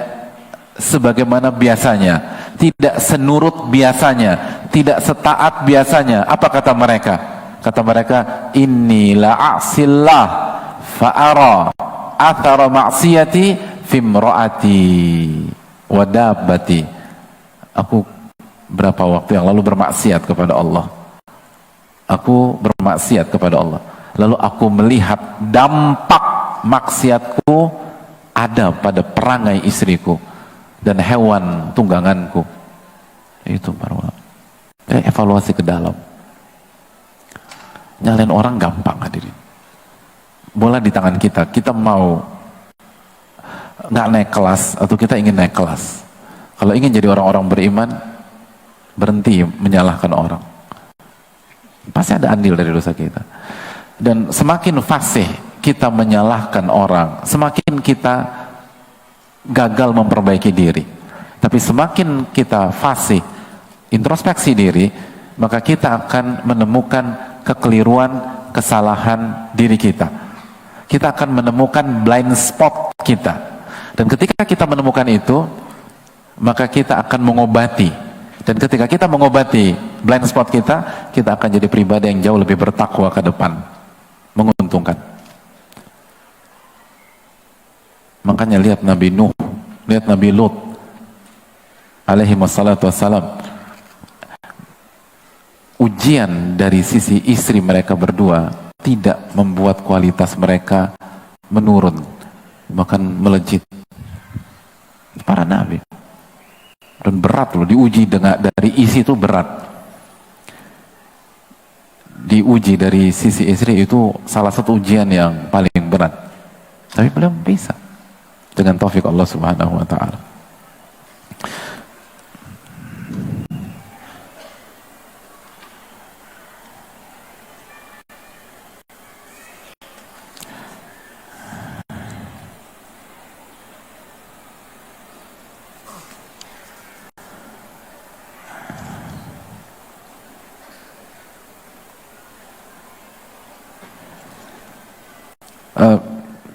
[SPEAKER 1] sebagaimana biasanya, tidak senurut biasanya, tidak setaat biasanya, apa kata mereka? Kata mereka, inni la'asillah fa'ara athara ma'siyati fimra'ati wadabati. Aku berapa waktu yang lalu bermaksiat kepada Allah. Aku bermaksiat kepada Allah. Lalu aku melihat dampak maksiatku ada pada perangai istriku dan hewan tungganganku. Itu para ulama. Evaluasi ke dalam. Nyalain orang gampang, hadirin. Bola di tangan kita. Kita mau nggak naik kelas atau kita ingin naik kelas. Kalau ingin jadi orang-orang beriman, berhenti menyalahkan orang. Pasti ada andil dari dosa kita. Dan semakin fasih kita menyalahkan orang, semakin kita gagal memperbaiki diri. Tapi semakin kita fasih introspeksi diri, maka kita akan menemukan kekeliruan, kesalahan diri kita. Kita akan menemukan blind spot kita. Dan ketika kita menemukan itu, maka kita akan mengobati. Dan ketika kita mengobati blind spot kita, kita akan jadi pribadi yang jauh lebih bertakwa ke depan. Menguntungkan. Makanya lihat Nabi Nuh, lihat Nabi Lut alaihi wassalatu wassalam. Ujian dari sisi istri mereka berdua tidak membuat kualitas mereka menurun, bahkan melejit. Para nabi. Dan berat loh, diuji dari isi itu berat. Diuji dari sisi istri itu salah satu ujian yang paling berat. Tapi belum bisa. Dengan taufik Allah Subhanahu wa ta'ala.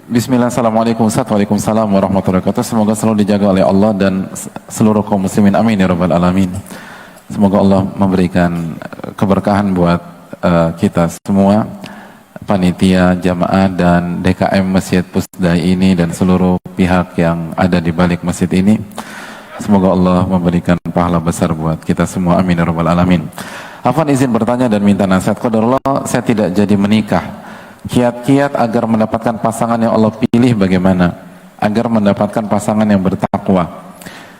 [SPEAKER 1] Bismillah, assalamualaikum Ustaz. Waalaikumsalam warahmatullahi wabarakatuh. Semoga selalu dijaga oleh Allah dan seluruh kaum muslimin, amin ya rabbal alamin. Semoga Allah memberikan keberkahan buat kita semua, panitia, jamaah dan DKM Masjid Pusdai ini dan seluruh pihak yang ada di balik masjid ini. Semoga Allah memberikan pahala besar buat kita semua, amin ya rabbal alamin. Afwan izin bertanya dan minta nasihat. Qadarullah, saya tidak jadi menikah. Kiat-kiat agar mendapatkan pasangan yang Allah pilih bagaimana? Agar mendapatkan pasangan yang bertakwa.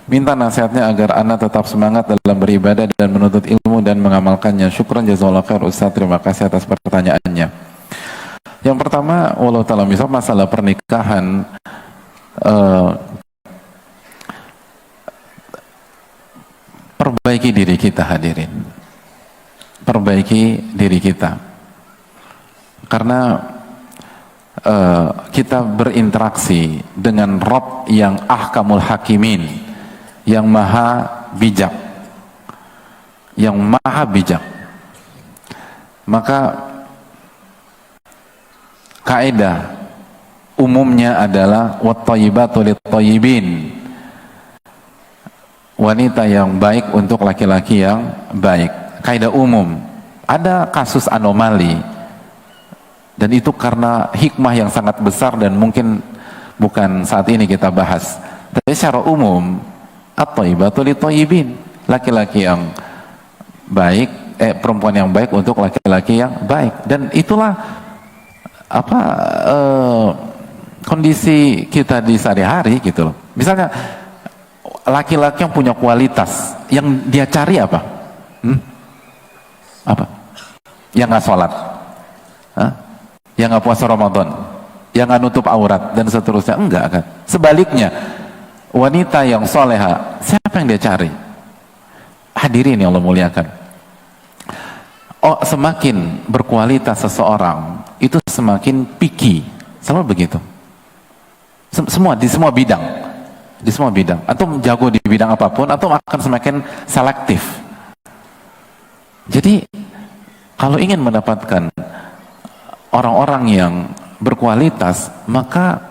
[SPEAKER 1] Minta nasihatnya agar anak tetap semangat dalam beribadah dan menuntut ilmu dan mengamalkannya. Syukran jazakallahu khair Ustaz, terima kasih atas pertanyaannya. Yang pertama, wallahu ta'ala misal masalah pernikahan, perbaiki diri kita hadirin. Perbaiki diri kita. Karena kita berinteraksi dengan Rabb yang ahkamul hakimin, yang maha bijak, maka kaidah umumnya adalah wat-thayyibatu lit-thayyibin, wanita yang baik untuk laki-laki yang baik. Kaidah umum. Ada kasus anomali, dan itu karena hikmah yang sangat besar dan mungkin bukan saat ini kita bahas. Tapi secara umum, at-thayyibatu lit-thayyibin, laki-laki yang baik, perempuan yang baik untuk laki-laki yang baik. Dan itulah kondisi kita di sehari-hari gitu loh. Misalnya laki-laki yang punya kualitas, yang dia cari apa? Apa? Yang nggak sholat, yang nggak puasa Ramadan, yang nggak nutup aurat dan seterusnya, enggak kan? Sebaliknya, wanita yang soleha, siapa yang dia cari? Hadirin yang Allah muliakan. Oh, semakin berkualitas seseorang itu semakin picky, selalu begitu. Di semua bidang. Antum jago di bidang apapun, antum akan semakin selektif. Jadi kalau ingin mendapatkan orang-orang yang berkualitas, maka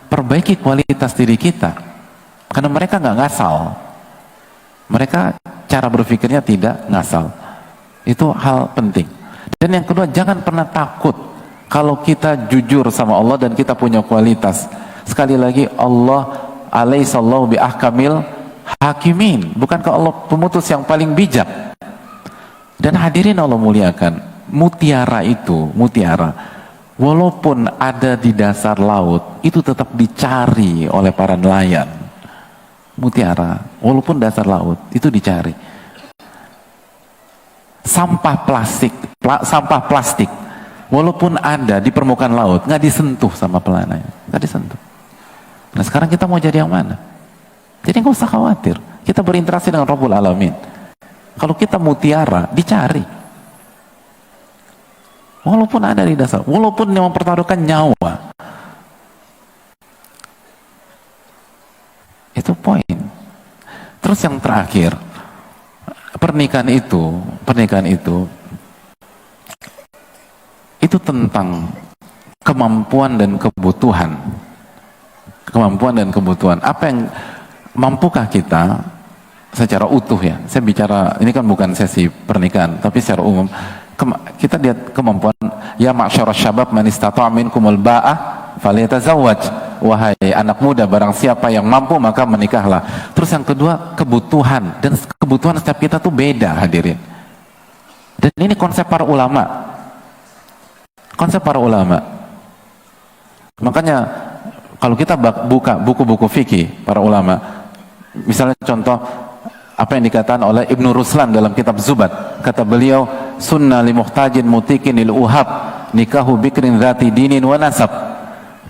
[SPEAKER 1] perbaiki kualitas diri kita. Karena mereka nggak ngasal. Mereka cara berpikirnya tidak ngasal. Itu hal penting. Dan yang kedua, jangan pernah takut kalau kita jujur sama Allah dan kita punya kualitas. Sekali lagi, Allah alaihissallahu bi ahkamil hakimin. Bukankah Allah pemutus yang paling bijak? Dan hadirin Allah muliakan, mutiara, walaupun ada di dasar laut, itu tetap dicari oleh para nelayan. Mutiara, walaupun dasar laut, itu dicari. sampah plastik, walaupun ada di permukaan laut, nggak disentuh sama pelananya, nggak disentuh. Nah sekarang kita mau jadi yang mana? Jadi nggak usah khawatir, kita berinteraksi dengan Rabbul Alamin. Kalau kita mutiara, dicari, walaupun ada di dasar, walaupun yang mempertaruhkan nyawa. Itu poin. Terus yang terakhir, pernikahan itu tentang kemampuan dan kebutuhan. Apa yang mampukah kita secara utuh ya? Saya bicara, ini kan bukan sesi pernikahan, tapi secara umum kita lihat kemampuan. Ya ma'syarasy syabab man istata'a minkumul ba'ah falyatazawwaj. Wahai anak muda, barang siapa yang mampu maka menikahlah. Terus yang kedua, kebutuhan. Dan kebutuhan setiap kita tuh beda, hadirin. Dan ini konsep para ulama. Makanya kalau kita buka buku-buku fikih para ulama, misalnya contoh apa yang dikatakan oleh Ibnu Ruslan dalam kitab Zubat, kata beliau, sunnah li muhtajin mutikin lil uhab nikahu bikrin dzati dinin wa nasab.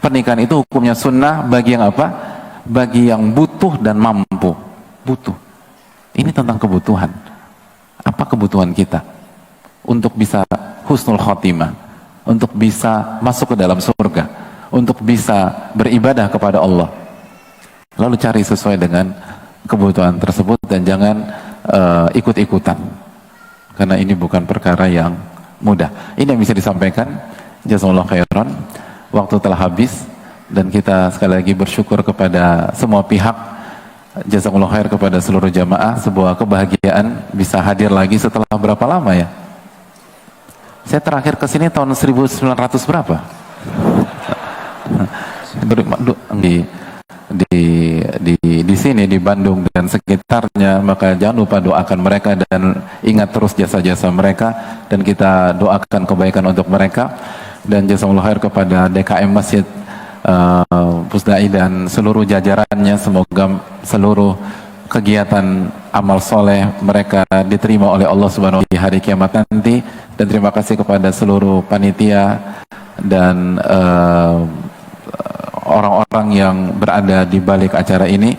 [SPEAKER 1] Pernikahan itu hukumnya sunnah bagi yang apa? Bagi yang butuh dan mampu. Butuh. Ini tentang kebutuhan. Apa kebutuhan kita? Untuk bisa husnul khotimah, untuk bisa masuk ke dalam surga, untuk bisa beribadah kepada Allah. Lalu cari sesuai dengan kebutuhan tersebut dan jangan ikut-ikutan. Karena ini bukan perkara yang mudah. Ini yang bisa disampaikan. Jazakallahu khairan. Waktu telah habis dan kita sekali lagi bersyukur kepada semua pihak. Jazakallahu khair kepada seluruh jamaah. Sebuah kebahagiaan bisa hadir lagi setelah berapa lama ya? Saya terakhir ke sini tahun 1900 berapa? Di sini di Bandung dan sekitarnya. Maka jangan lupa doakan mereka dan ingat terus jasa-jasa mereka, dan kita doakan kebaikan untuk mereka. Dan jazakallahu khair kepada DKM Masjid Pusdai dan seluruh jajarannya. Semoga seluruh kegiatan amal soleh mereka diterima oleh Allah Subhanahu wa taala di hari kiamat nanti. Dan terima kasih kepada seluruh panitia dan orang-orang yang berada di balik acara ini.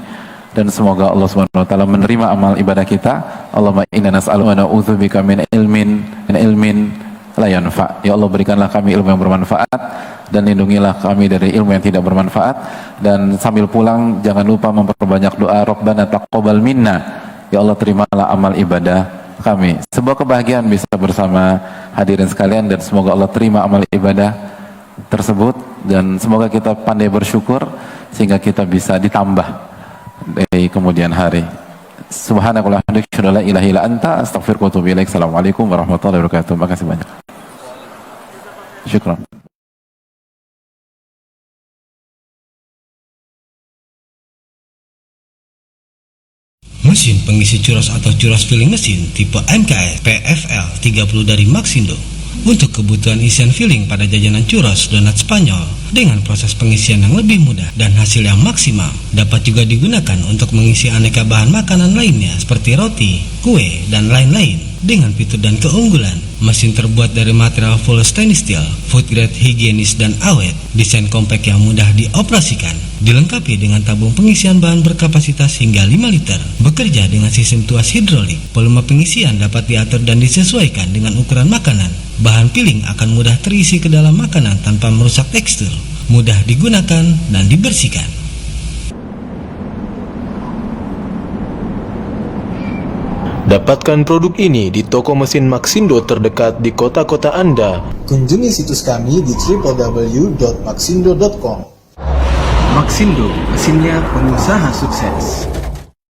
[SPEAKER 1] Dan semoga Allah Subhanahu wa taala menerima amal ibadah kita. Allahumma inna nas'aluka wa na'udzubika min ilmin la yanfa. Ya Allah, berikanlah kami ilmu yang bermanfaat dan lindungilah kami dari ilmu yang tidak bermanfaat. Dan sambil pulang jangan lupa memperbanyak doa, Rabbana taqabbal minna. Ya Allah, terimalah amal ibadah kami. Sebuah kebahagiaan bisa bersama hadirin sekalian, dan semoga Allah terima amal ibadah tersebut, dan semoga kita pandai bersyukur sehingga kita bisa ditambah dari kemudian hari. Subhanakallahumma wa bihamdika la ilaha illa anta astaghfiruka wa atubu ilaik. Assalamualaikum warahmatullahi wabarakatuh. Terima kasih banyak. Syukran.
[SPEAKER 3] Mesin pengisi curas atau curas filling mesin tipe MKS PFL 30 dari Maxindo untuk kebutuhan isian filling pada jajanan churros, donat Spanyol dengan proses pengisian yang lebih mudah dan hasil yang maksimal. Dapat juga digunakan untuk mengisi aneka bahan makanan lainnya seperti roti, kue, dan lain-lain dengan fitur dan keunggulan. Mesin terbuat dari material full stainless steel, food grade, higienis dan awet, desain compact yang mudah dioperasikan, dilengkapi dengan tabung pengisian bahan berkapasitas hingga 5 liter, bekerja dengan sistem tuas hidrolik. Volume pengisian dapat diatur dan disesuaikan dengan ukuran makanan. Bahan filling akan mudah terisi ke dalam makanan tanpa merusak tekstur, mudah digunakan dan dibersihkan.
[SPEAKER 4] Dapatkan produk ini di toko mesin Maxindo terdekat di kota-kota Anda.
[SPEAKER 5] Kunjungi situs kami di www.maxindo.com.
[SPEAKER 6] Maxindo, mesinnya pengusaha sukses.